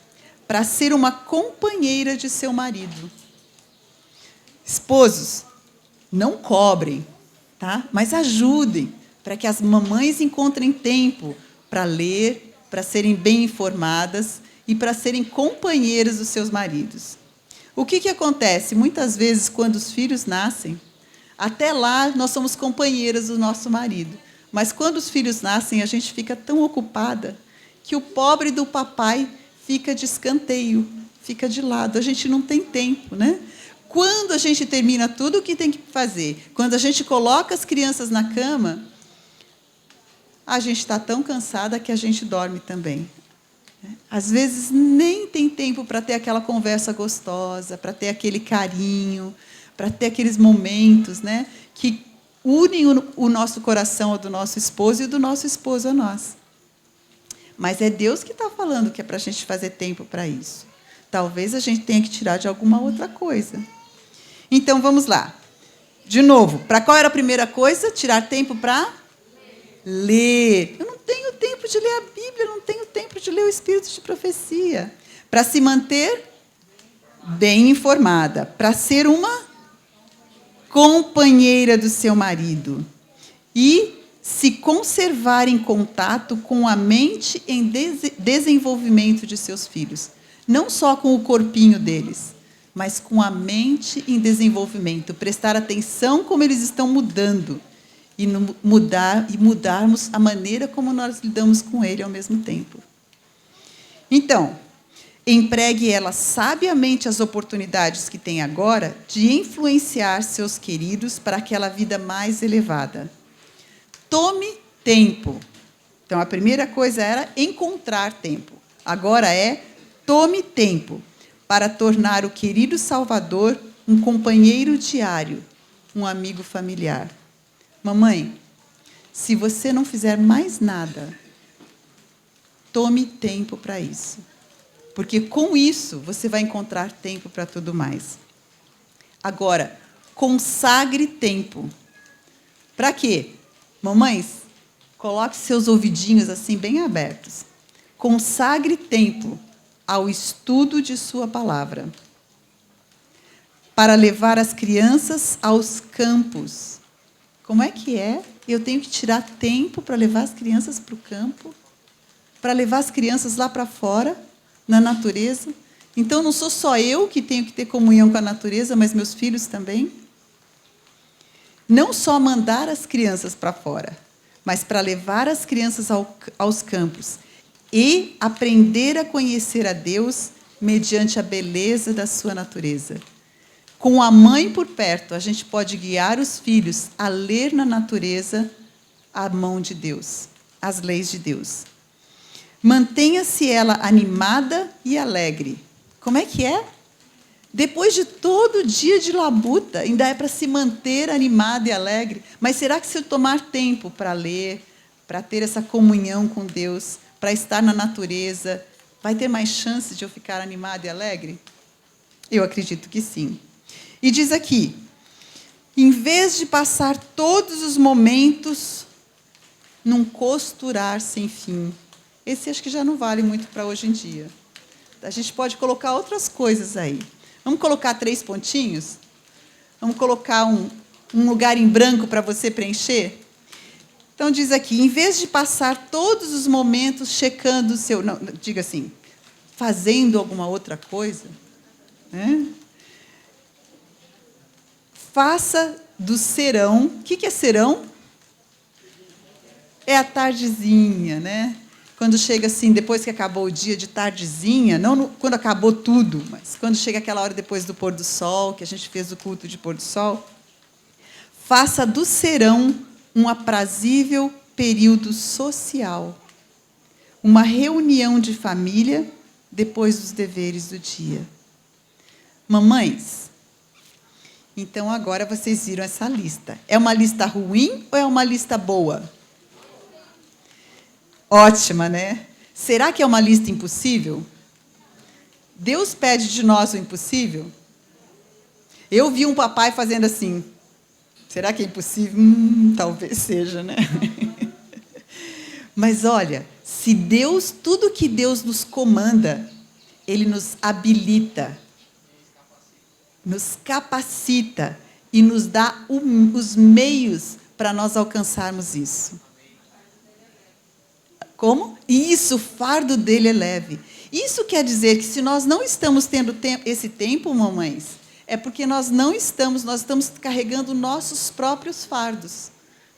Para ser uma companheira de seu marido. Esposos, não cobrem, tá? Mas ajudem para que as mamães encontrem tempo para ler, para serem bem informadas e para serem companheiras dos seus maridos. O que acontece? Muitas vezes, quando os filhos nascem, até lá nós somos companheiras do nosso marido. Mas quando os filhos nascem, a gente fica tão ocupada que o pobre do papai fica de escanteio, fica de lado. A gente não tem tempo, né? Quando a gente termina tudo o que tem que fazer, quando a gente coloca as crianças na cama, a gente está tão cansada que a gente dorme também. Às vezes, nem tem tempo para ter aquela conversa gostosa, para ter aquele carinho, para ter aqueles momentos, né, que unem o nosso coração ao do nosso esposo e o do nosso esposo a nós. Mas é Deus que está falando que é para a gente fazer tempo para isso. Talvez a gente tenha que tirar de alguma outra coisa. Então, vamos lá. De novo, para qual era a primeira coisa? Tirar tempo para ler. Eu não tenho tempo tempo de ler a Bíblia, não tenho tempo de ler o Espírito de Profecia. Para se manter bem informada, para ser uma companheira do seu marido e se conservar em contato com a mente em desenvolvimento de seus filhos. Não só com o corpinho deles, mas com a mente em desenvolvimento. Prestar atenção como eles estão mudando e mudarmos a maneira como nós lidamos com ele ao mesmo tempo. Então, empregue ela sabiamente as oportunidades que tem agora de influenciar seus queridos para aquela vida mais elevada. Tome tempo. Então, a primeira coisa era encontrar tempo. Agora tome tempo para tornar o querido Salvador um companheiro diário, um amigo familiar. Mamãe, se você não fizer mais nada, tome tempo para isso. Porque com isso você vai encontrar tempo para tudo mais. Agora, consagre tempo. Para quê? Mamães, coloque seus ouvidinhos assim bem abertos. Consagre tempo ao estudo de sua palavra. Para levar as crianças aos campos. Como é que é? Eu tenho que tirar tempo para levar as crianças para o campo? Para levar as crianças lá para fora, na natureza? Então, não sou só eu que tenho que ter comunhão com a natureza, mas meus filhos também? Não só mandar as crianças para fora, mas para levar as crianças aos campos e aprender a conhecer a Deus mediante a beleza da sua natureza. Com a mãe por perto, a gente pode guiar os filhos a ler na natureza a mão de Deus, as leis de Deus. Mantenha-se ela animada e alegre. Como é que é? Depois de todo dia de labuta, ainda é para se manter animada e alegre. Mas será que se eu tomar tempo para ler, para ter essa comunhão com Deus, para estar na natureza, vai ter mais chance de eu ficar animada e alegre? Eu acredito que sim. E diz aqui, em vez de passar todos os momentos num costurar sem fim. Esse acho que já não vale muito para hoje em dia. A gente pode colocar outras coisas aí. Vamos colocar 3 pontinhos? Vamos colocar um lugar em branco para você preencher? Então, diz aqui, em vez de passar todos os momentos checando o seu... Não, diga assim, fazendo alguma outra coisa, né? Faça do serão... O que é serão? É a tardezinha, né? Quando chega assim, depois que acabou o dia, de tardezinha, não quando acabou tudo, mas quando chega aquela hora depois do pôr do sol, que a gente fez o culto de pôr do sol, faça do serão um aprazível período social, uma reunião de família depois dos deveres do dia. Mamães, então agora vocês viram essa lista. É uma lista ruim ou é uma lista boa? Ótima, né? Será que é uma lista impossível? Deus pede de nós o impossível? Eu vi um papai fazendo assim. Será que é impossível? Talvez seja, né? Mas olha, se Deus, tudo que Deus nos comanda, Ele nos habilita, nos capacita e nos dá os meios para nós alcançarmos isso. Como? E isso, o fardo dele é leve. Isso quer dizer que se nós não estamos tendo esse tempo, mamães, é porque nós estamos carregando nossos próprios fardos.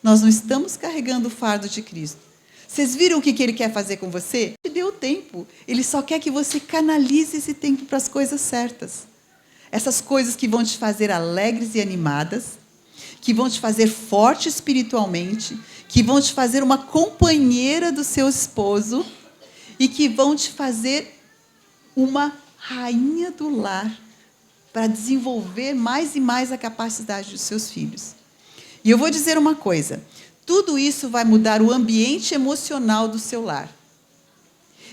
Nós não estamos carregando o fardo de Cristo. Vocês viram o que ele quer fazer com você? Ele deu tempo. Ele só quer que você canalize esse tempo para as coisas certas. Essas coisas que vão te fazer alegres e animadas, que vão te fazer forte espiritualmente, que vão te fazer uma companheira do seu esposo e que vão te fazer uma rainha do lar para desenvolver mais e mais a capacidade dos seus filhos. E eu vou dizer uma coisa, tudo isso vai mudar o ambiente emocional do seu lar.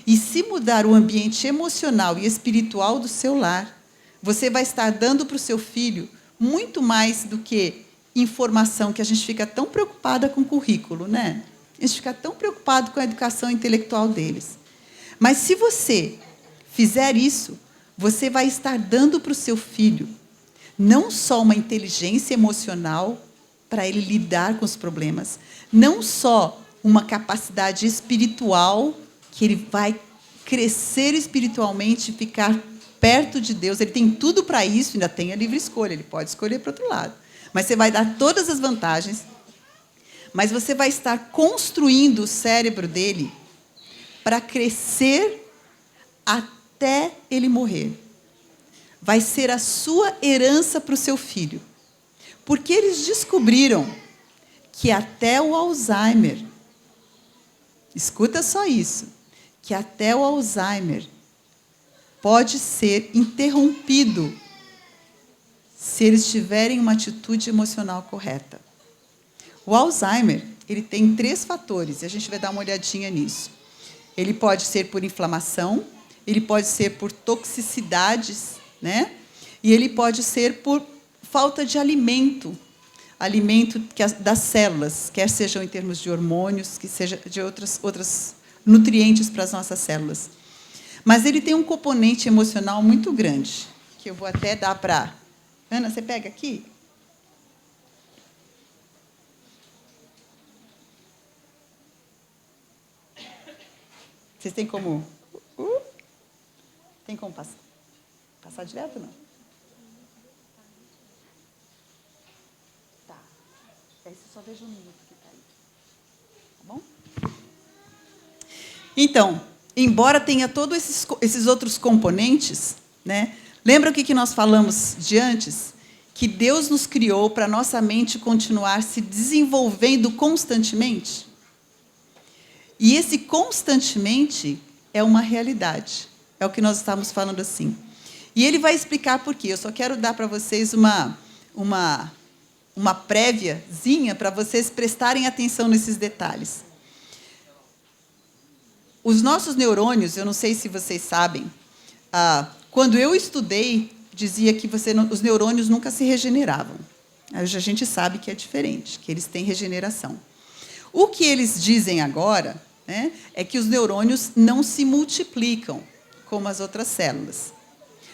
E se mudar o ambiente emocional e espiritual do seu lar, você vai estar dando para o seu filho muito mais do que informação, que a gente fica tão preocupada com o currículo, né? A gente fica tão preocupado com a educação intelectual deles. Mas se você fizer isso, você vai estar dando para o seu filho não só uma inteligência emocional para ele lidar com os problemas, não só uma capacidade espiritual, que ele vai crescer espiritualmente, ficar perto de Deus, ele tem tudo para isso, ainda tem a livre escolha, ele pode escolher para o outro lado. Mas você vai dar todas as vantagens, mas você vai estar construindo o cérebro dele para crescer até ele morrer. Vai ser a sua herança para o seu filho. Porque eles descobriram que até o Alzheimer, escuta só isso, que até o Alzheimer pode ser interrompido se eles tiverem uma atitude emocional correta. O Alzheimer, ele tem 3 fatores, e a gente vai dar uma olhadinha nisso. Ele pode ser por inflamação, ele pode ser por toxicidades, né? E ele pode ser por falta de alimento das células, quer sejam em termos de hormônios, que seja de outros nutrientes para as nossas células. Mas ele tem um componente emocional muito grande, que eu vou até dar para... Ana, você pega aqui? Vocês têm como... Tem como passar direto, não? Tá. Aí você só veja um minuto que está aí. Tá bom? Então, embora tenha todos esses outros componentes, né? Lembra o que nós falamos de antes? Que Deus nos criou para a nossa mente continuar se desenvolvendo constantemente? E esse constantemente é uma realidade. É o que nós estamos falando assim. E ele vai explicar por quê. Eu só quero dar para vocês uma préviazinha para vocês prestarem atenção nesses detalhes. Os nossos neurônios, eu não sei se vocês sabem, quando eu estudei, dizia que os neurônios nunca se regeneravam. Hoje a gente sabe que é diferente, que eles têm regeneração. O que eles dizem agora, né, é que os neurônios não se multiplicam como as outras células.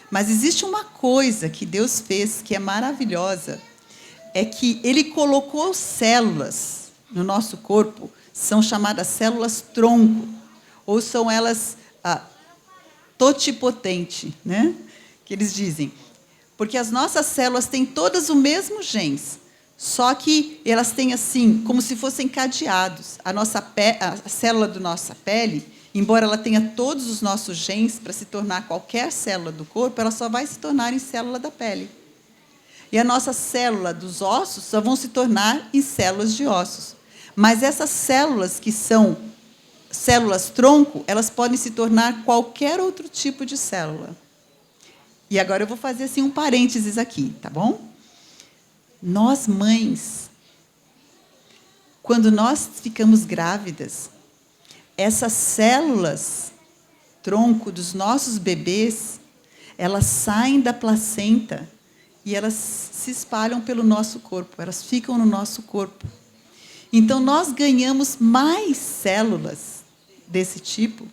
Mas existe uma coisa que Deus fez que é maravilhosa, é que Ele colocou células no nosso corpo, são chamadas células tronco, ou são elas totipotente, né? Que eles dizem. Porque as nossas células têm todas o mesmo genes, só que elas têm assim, como se fossem cadeados. A célula da nossa pele, embora ela tenha todos os nossos genes para se tornar qualquer célula do corpo, ela só vai se tornar em célula da pele. E a nossa célula dos ossos só vão se tornar em células de ossos. Mas essas células que são células tronco, elas podem se tornar qualquer outro tipo de célula. E agora eu vou fazer assim um parênteses aqui, tá bom? Nós, mães, quando nós ficamos grávidas, essas células tronco dos nossos bebês, elas saem da placenta e elas se espalham pelo nosso corpo, elas ficam no nosso corpo. Então, nós ganhamos mais células desse tipo,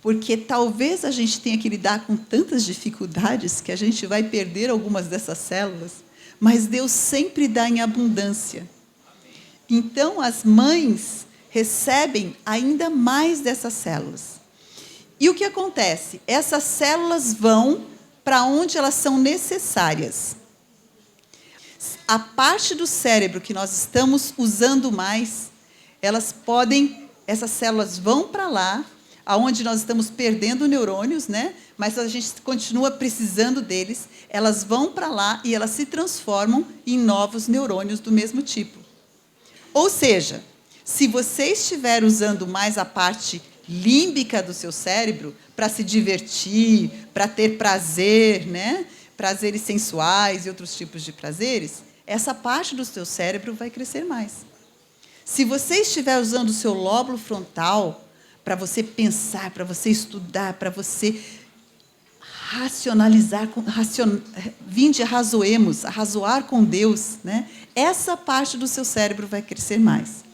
porque talvez a gente tenha que lidar com tantas dificuldades que a gente vai perder algumas dessas células, mas Deus sempre dá em abundância. Então, as mães recebem ainda mais dessas células. E o que acontece? Essas células vão para onde elas são necessárias. A parte do cérebro que nós estamos usando mais, essas células vão para lá, aonde nós estamos perdendo neurônios, né? Mas a gente continua precisando deles, elas vão para lá e elas se transformam em novos neurônios do mesmo tipo. Ou seja, se você estiver usando mais a parte límbica do seu cérebro para se divertir, para ter prazer, né? Prazeres sensuais e outros tipos de prazeres, essa parte do seu cérebro vai crescer mais. Se você estiver usando o seu lóbulo frontal para você pensar, para você estudar, para você racionalizar, vinde arrazoemos, arrazoar com Deus, né? Essa parte do seu cérebro vai crescer mais.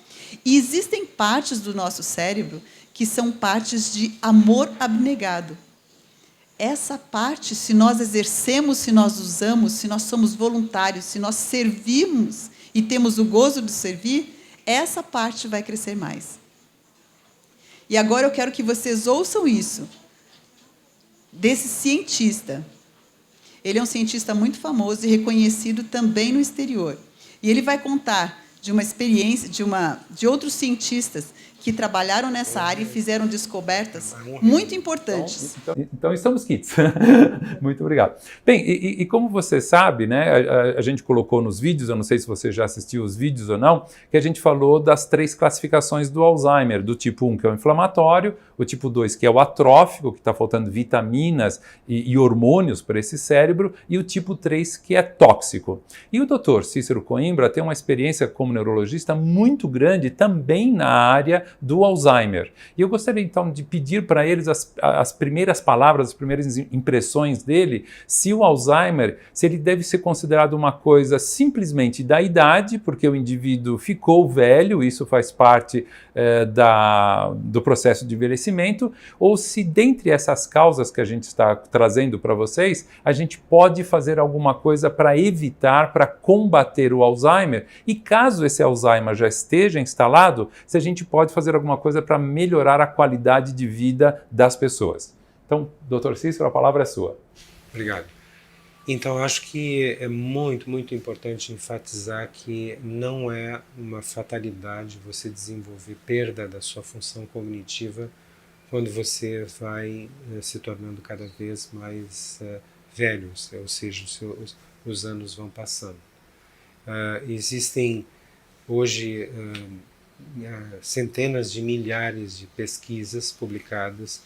E existem partes do nosso cérebro que são partes de amor abnegado. Essa parte, se nós exercemos, se nós usamos, se nós somos voluntários, se nós servimos e temos o gozo de servir, essa parte vai crescer mais. E agora eu quero que vocês ouçam isso, desse cientista. Ele é um cientista muito famoso e reconhecido também no exterior. E ele vai contar de uma experiência de outros cientistas que trabalharam nessa área e fizeram descobertas muito importantes. Então estamos quites. Muito obrigado. Bem, e como você sabe, né, a gente colocou nos vídeos, eu não sei se você já assistiu os vídeos ou não, que a gente falou das 3 classificações do Alzheimer, do tipo 1, que é o inflamatório, o tipo 2, que é o atrófico, que está faltando vitaminas e hormônios para esse cérebro, e o tipo 3, que é tóxico. E o Dr. Cícero Coimbra tem uma experiência como neurologista muito grande também na área do Alzheimer. E eu gostaria então de pedir para eles as primeiras palavras, as primeiras impressões dele, se o Alzheimer, se ele deve ser considerado uma coisa simplesmente da idade, porque o indivíduo ficou velho, isso faz parte do processo de envelhecimento, ou se dentre essas causas que a gente está trazendo para vocês, a gente pode fazer alguma coisa para evitar, para combater o Alzheimer, e caso esse Alzheimer já esteja instalado, se a gente pode fazer alguma coisa para melhorar a qualidade de vida das pessoas. Então, Dr. Cícero, a palavra é sua. Obrigado. Então, acho que é muito, muito importante enfatizar que não é uma fatalidade você desenvolver perda da sua função cognitiva quando você vai se tornando cada vez mais velho, ou seja, os anos vão passando. Existem hoje centenas de milhares de pesquisas publicadas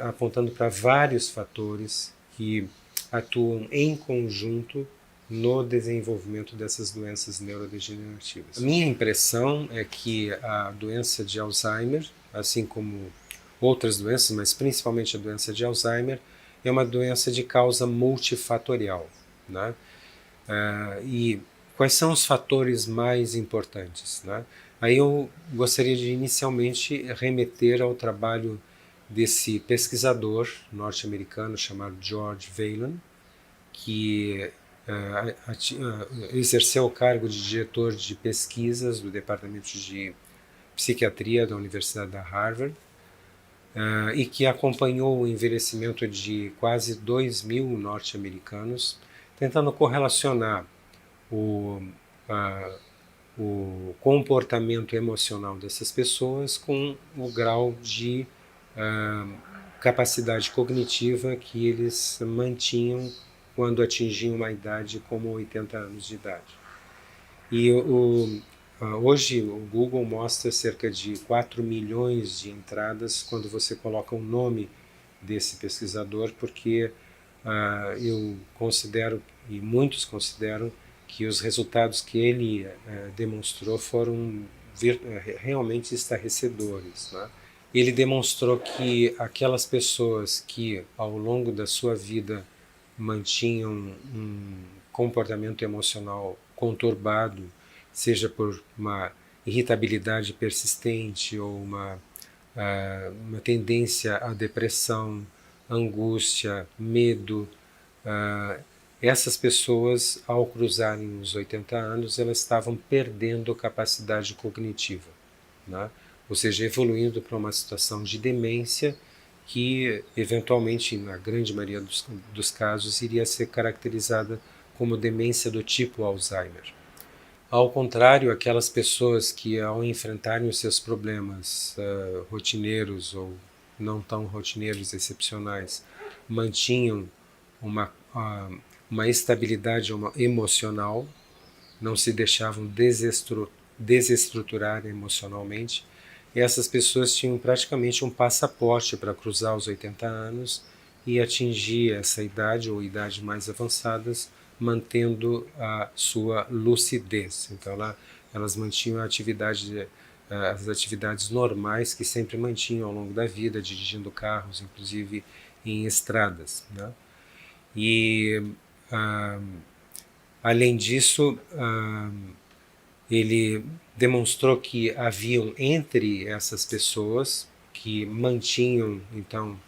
apontando para vários fatores que atuam em conjunto no desenvolvimento dessas doenças neurodegenerativas. A minha impressão é que a doença de Alzheimer, assim como outras doenças, mas principalmente a doença de Alzheimer, é uma doença de causa multifatorial, né? E quais são os fatores mais importantes, né? Aí eu gostaria de inicialmente remeter ao trabalho desse pesquisador norte-americano chamado George Whalen, que exerceu o cargo de diretor de pesquisas do Departamento de Psiquiatria da Universidade da Harvard, e que acompanhou o envelhecimento de quase 2.000 norte-americanos, tentando correlacionar o comportamento emocional dessas pessoas com o grau de capacidade cognitiva que eles mantinham quando atingiam uma idade como 80 anos de idade. E hoje o Google mostra cerca de 4 milhões de entradas quando você coloca o nome desse pesquisador, porque eu considero, e muitos consideram, que os resultados que ele demonstrou foram realmente estarrecedores, né? Ele demonstrou que aquelas pessoas que ao longo da sua vida mantinham um comportamento emocional conturbado, seja por uma irritabilidade persistente ou uma tendência à depressão, angústia, medo, essas pessoas, ao cruzarem os 80 anos, elas estavam perdendo capacidade cognitiva, né? Ou seja, evoluindo para uma situação de demência que, eventualmente, na grande maioria dos casos, iria ser caracterizada como demência do tipo Alzheimer. Ao contrário, aquelas pessoas que, ao enfrentarem os seus problemas rotineiros ou não tão rotineiros, excepcionais, mantinham uma estabilidade emocional, não se deixavam desestruturar emocionalmente, e essas pessoas tinham praticamente um passaporte para cruzar os 80 anos e atingir essa idade ou idades mais avançadas, mantendo a sua lucidez. Então elas mantinham as atividades normais que sempre mantinham ao longo da vida, dirigindo carros, inclusive em estradas, né? E além disso, Ele demonstrou que haviam entre essas pessoas que mantinham, então,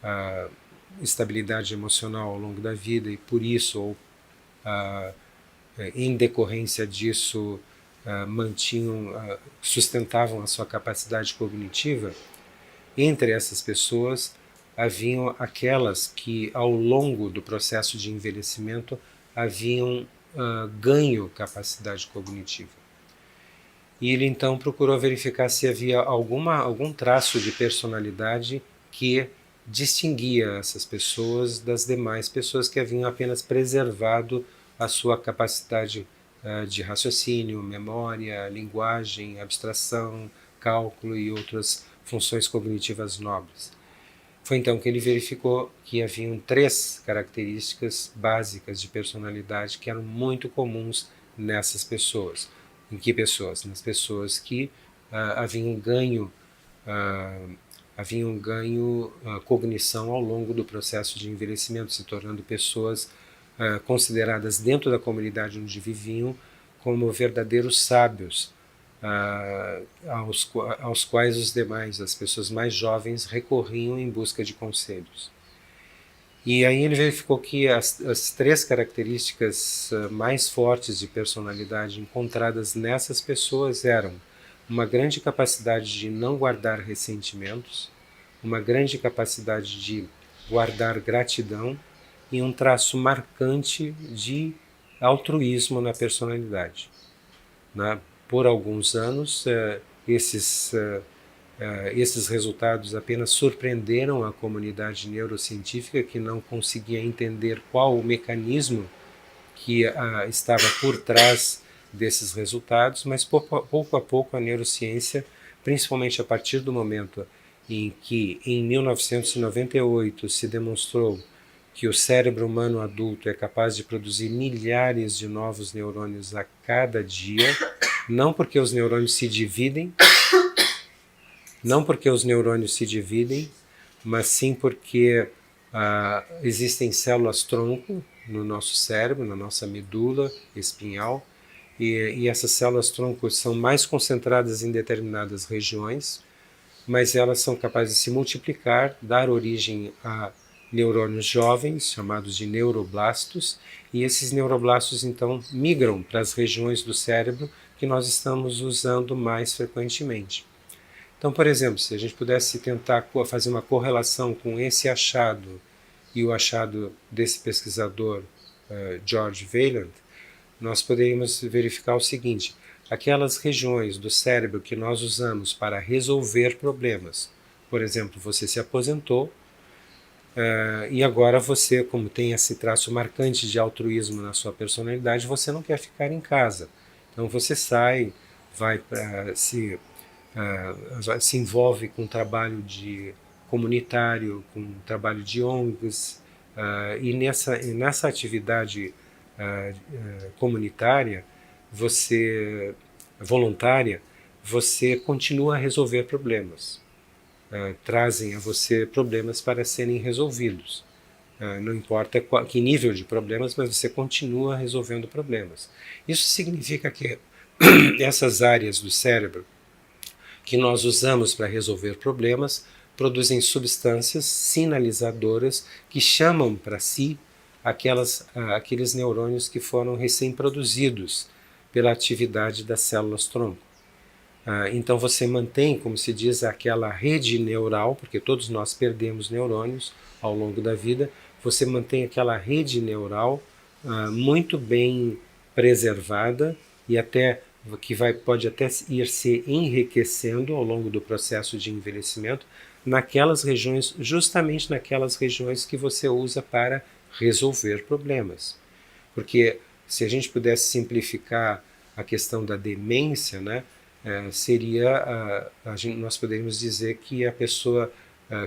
a estabilidade emocional ao longo da vida e por isso, ou em decorrência disso, sustentavam a sua capacidade cognitiva. Entre essas pessoas haviam aquelas que, ao longo do processo de envelhecimento, haviam ganho capacidade cognitiva. E ele então procurou verificar se havia algum traço de personalidade que distinguia essas pessoas das demais pessoas que haviam apenas preservado a sua capacidade de raciocínio, memória, linguagem, abstração, cálculo e outras funções cognitivas nobres. Foi então que ele verificou que haviam 3 características básicas de personalidade que eram muito comuns nessas pessoas. Em que pessoas? Nas pessoas que haviam ganho cognição ao longo do processo de envelhecimento, se tornando pessoas consideradas dentro da comunidade onde viviam como verdadeiros sábios, aos quais os demais, as pessoas mais jovens, recorriam em busca de conselhos. E aí ele verificou que as 3 características mais fortes de personalidade encontradas nessas pessoas eram uma grande capacidade de não guardar ressentimentos, uma grande capacidade de guardar gratidão e um traço marcante de altruísmo na personalidade. Por alguns anos, esses resultados apenas surpreenderam a comunidade neurocientífica, que não conseguia entender qual o mecanismo que estava por trás desses resultados, mas pouco a pouco a neurociência, principalmente a partir do momento em que, em 1998, se demonstrou que o cérebro humano adulto é capaz de produzir milhares de novos neurônios a cada dia, não porque os neurônios se dividem, mas sim porque existem células-tronco no nosso cérebro, na nossa medula espinhal, e essas células-tronco são mais concentradas em determinadas regiões, mas elas são capazes de se multiplicar, dar origem a neurônios jovens, chamados de neuroblastos, e esses neuroblastos então migram para as regiões do cérebro que nós estamos usando mais frequentemente. Então, por exemplo, se a gente pudesse tentar fazer uma correlação com esse achado e o achado desse pesquisador George Vaillant, nós poderíamos verificar o seguinte: aquelas regiões do cérebro que nós usamos para resolver problemas, por exemplo, você se aposentou, e agora você, como tem esse traço marcante de altruísmo na sua personalidade, você não quer ficar em casa. Então você sai, vai se envolve com trabalho comunitário, com trabalho de ONGs, e nessa atividade comunitária, voluntária, você continua a resolver problemas. Trazem a você problemas para serem resolvidos. Não importa que nível de problemas, mas você continua resolvendo problemas. Isso significa que essas áreas do cérebro que nós usamos para resolver problemas produzem substâncias sinalizadoras que chamam para si aqueles neurônios que foram recém-produzidos pela atividade das células-tronco. Então você mantém, como se diz, aquela rede neural, porque todos nós perdemos neurônios ao longo da vida, você mantém aquela rede neural muito bem preservada e pode até ir se enriquecendo ao longo do processo de envelhecimento justamente naquelas regiões que você usa para resolver problemas. Porque se a gente pudesse simplificar a questão da demência, né, nós poderíamos dizer que a pessoa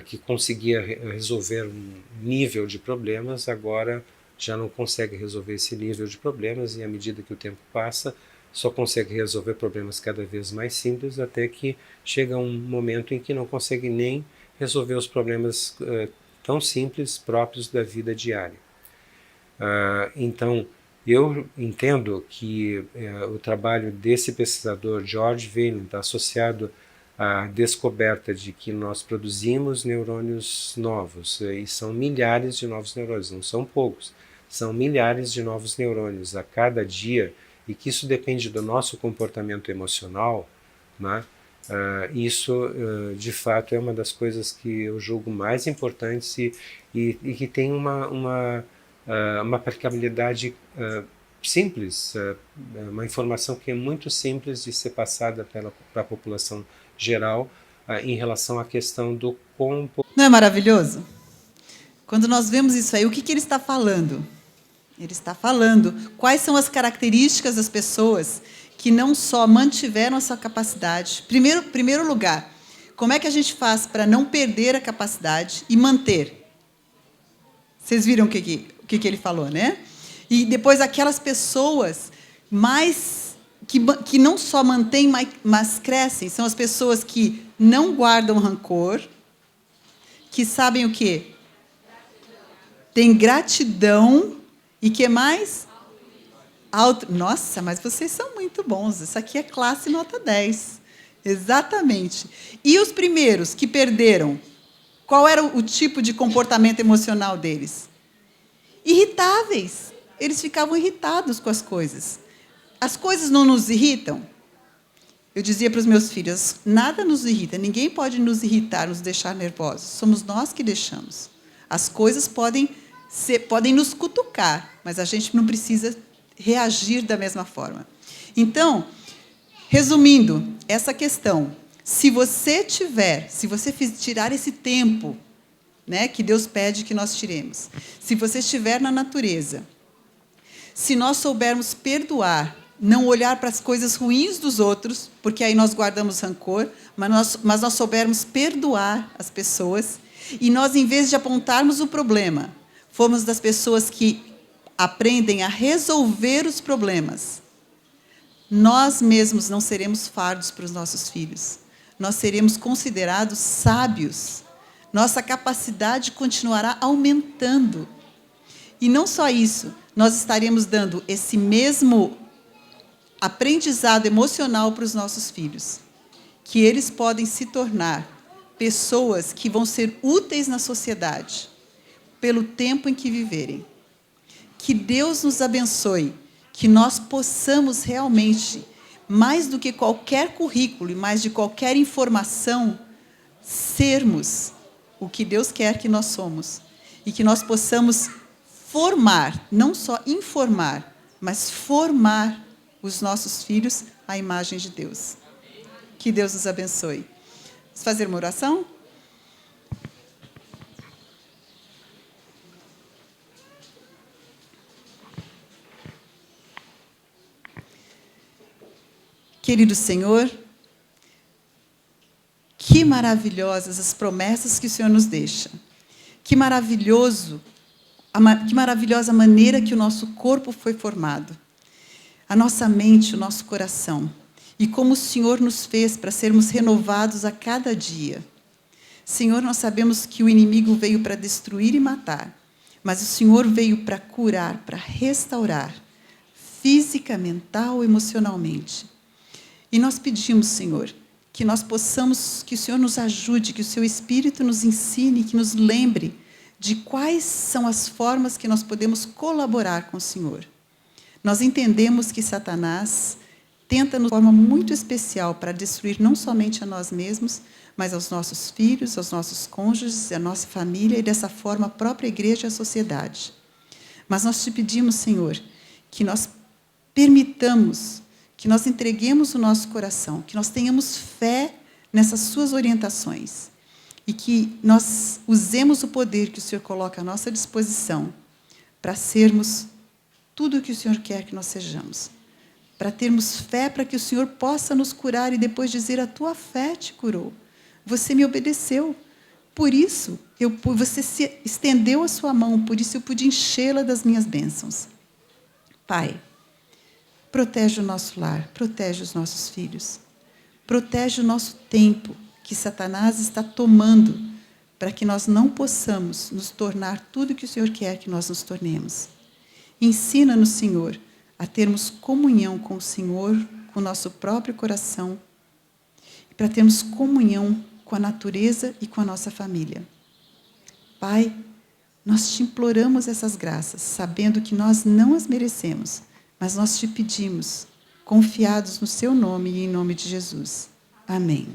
que conseguia resolver um nível de problemas agora já não consegue resolver esse nível de problemas, e à medida que o tempo passa só consegue resolver problemas cada vez mais simples, até que chega um momento em que não consegue nem resolver os problemas tão simples próprios da vida diária. Então, Eu entendo que o trabalho desse pesquisador, George Wayne, está associado à descoberta de que nós produzimos neurônios novos, e são milhares de novos neurônios, não são poucos, são milhares de novos neurônios a cada dia, e que isso depende do nosso comportamento emocional, né? Isso, de fato, é uma das coisas que eu julgo mais importantes e que tem uma aplicabilidade simples, uma informação que é muito simples de ser passada para a população geral em relação à questão do Não é maravilhoso? Quando nós vemos isso aí, o que ele está falando? Ele está falando quais são as características das pessoas que não só mantiveram a sua capacidade. Primeiro lugar, como é que a gente faz para não perder a capacidade e manter? Vocês viram o que ele falou, né? E depois aquelas pessoas que não só mantêm, mas crescem, são as pessoas que não guardam rancor, que sabem o quê? Tem gratidão e que mais? Nossa, mas vocês são muito bons. Isso aqui é classe nota 10. Exatamente. E os primeiros que perderam, qual era o tipo de comportamento emocional deles? Irritáveis. Eles ficavam irritados com as coisas. As coisas não nos irritam? Eu dizia para os meus filhos, nada nos irrita, ninguém pode nos irritar, nos deixar nervosos. Somos nós que deixamos. As coisas podem nos cutucar, mas a gente não precisa reagir da mesma forma. Então, resumindo essa questão, se você tirar esse tempo, né, que Deus pede que nós tiremos, se você estiver na natureza, se nós soubermos perdoar, não olhar para as coisas ruins dos outros, porque aí nós guardamos rancor, mas nós soubermos perdoar as pessoas, e nós, em vez de apontarmos o problema, formos das pessoas que aprendem a resolver os problemas, nós mesmos não seremos fardos para os nossos filhos. Nós seremos considerados sábios. Nossa capacidade continuará aumentando. E não só isso, nós estaremos dando esse mesmo aprendizado emocional para os nossos filhos, que eles podem se tornar pessoas que vão ser úteis na sociedade pelo tempo em que viverem. Que Deus nos abençoe, que nós possamos realmente, mais do que qualquer currículo e mais de qualquer informação, sermos o que Deus quer que nós somos. E que nós possamos formar, não só informar, mas formar os nossos filhos à imagem de Deus. Que Deus nos abençoe. Vamos fazer uma oração? Querido Senhor, que maravilhosas as promessas que o Senhor nos deixa. Que maravilhosa a maneira que o nosso corpo foi formado. A nossa mente, o nosso coração. E como o Senhor nos fez para sermos renovados a cada dia. Senhor, nós sabemos que o inimigo veio para destruir e matar, mas o Senhor veio para curar, para restaurar, física, mental, emocionalmente. E nós pedimos, Senhor, que nós possamos, que o Senhor nos ajude, que o Seu Espírito nos ensine, que nos lembre de quais são as formas que nós podemos colaborar com o Senhor. Nós entendemos que Satanás tenta de forma muito especial para destruir não somente a nós mesmos, mas aos nossos filhos, aos nossos cônjuges, a nossa família e, dessa forma, a própria igreja e a sociedade. Mas nós te pedimos, Senhor, que nós permitamos, que nós entreguemos o nosso coração, que nós tenhamos fé nessas suas orientações e que nós usemos o poder que o Senhor coloca à nossa disposição para sermos tudo o que o Senhor quer que nós sejamos, para termos fé para que o Senhor possa nos curar e depois dizer, a tua fé te curou, você me obedeceu, por isso você se estendeu a sua mão, por isso eu pude enchê-la das minhas bênçãos. Pai, protege o nosso lar, protege os nossos filhos, protege o nosso tempo que Satanás está tomando para que nós não possamos nos tornar tudo o que o Senhor quer que nós nos tornemos. Ensina-nos, Senhor, a termos comunhão com o Senhor, com o nosso próprio coração, para termos comunhão com a natureza e com a nossa família. Pai, nós te imploramos essas graças, sabendo que nós não as merecemos, mas nós te pedimos, confiados no seu nome e em nome de Jesus. Amém.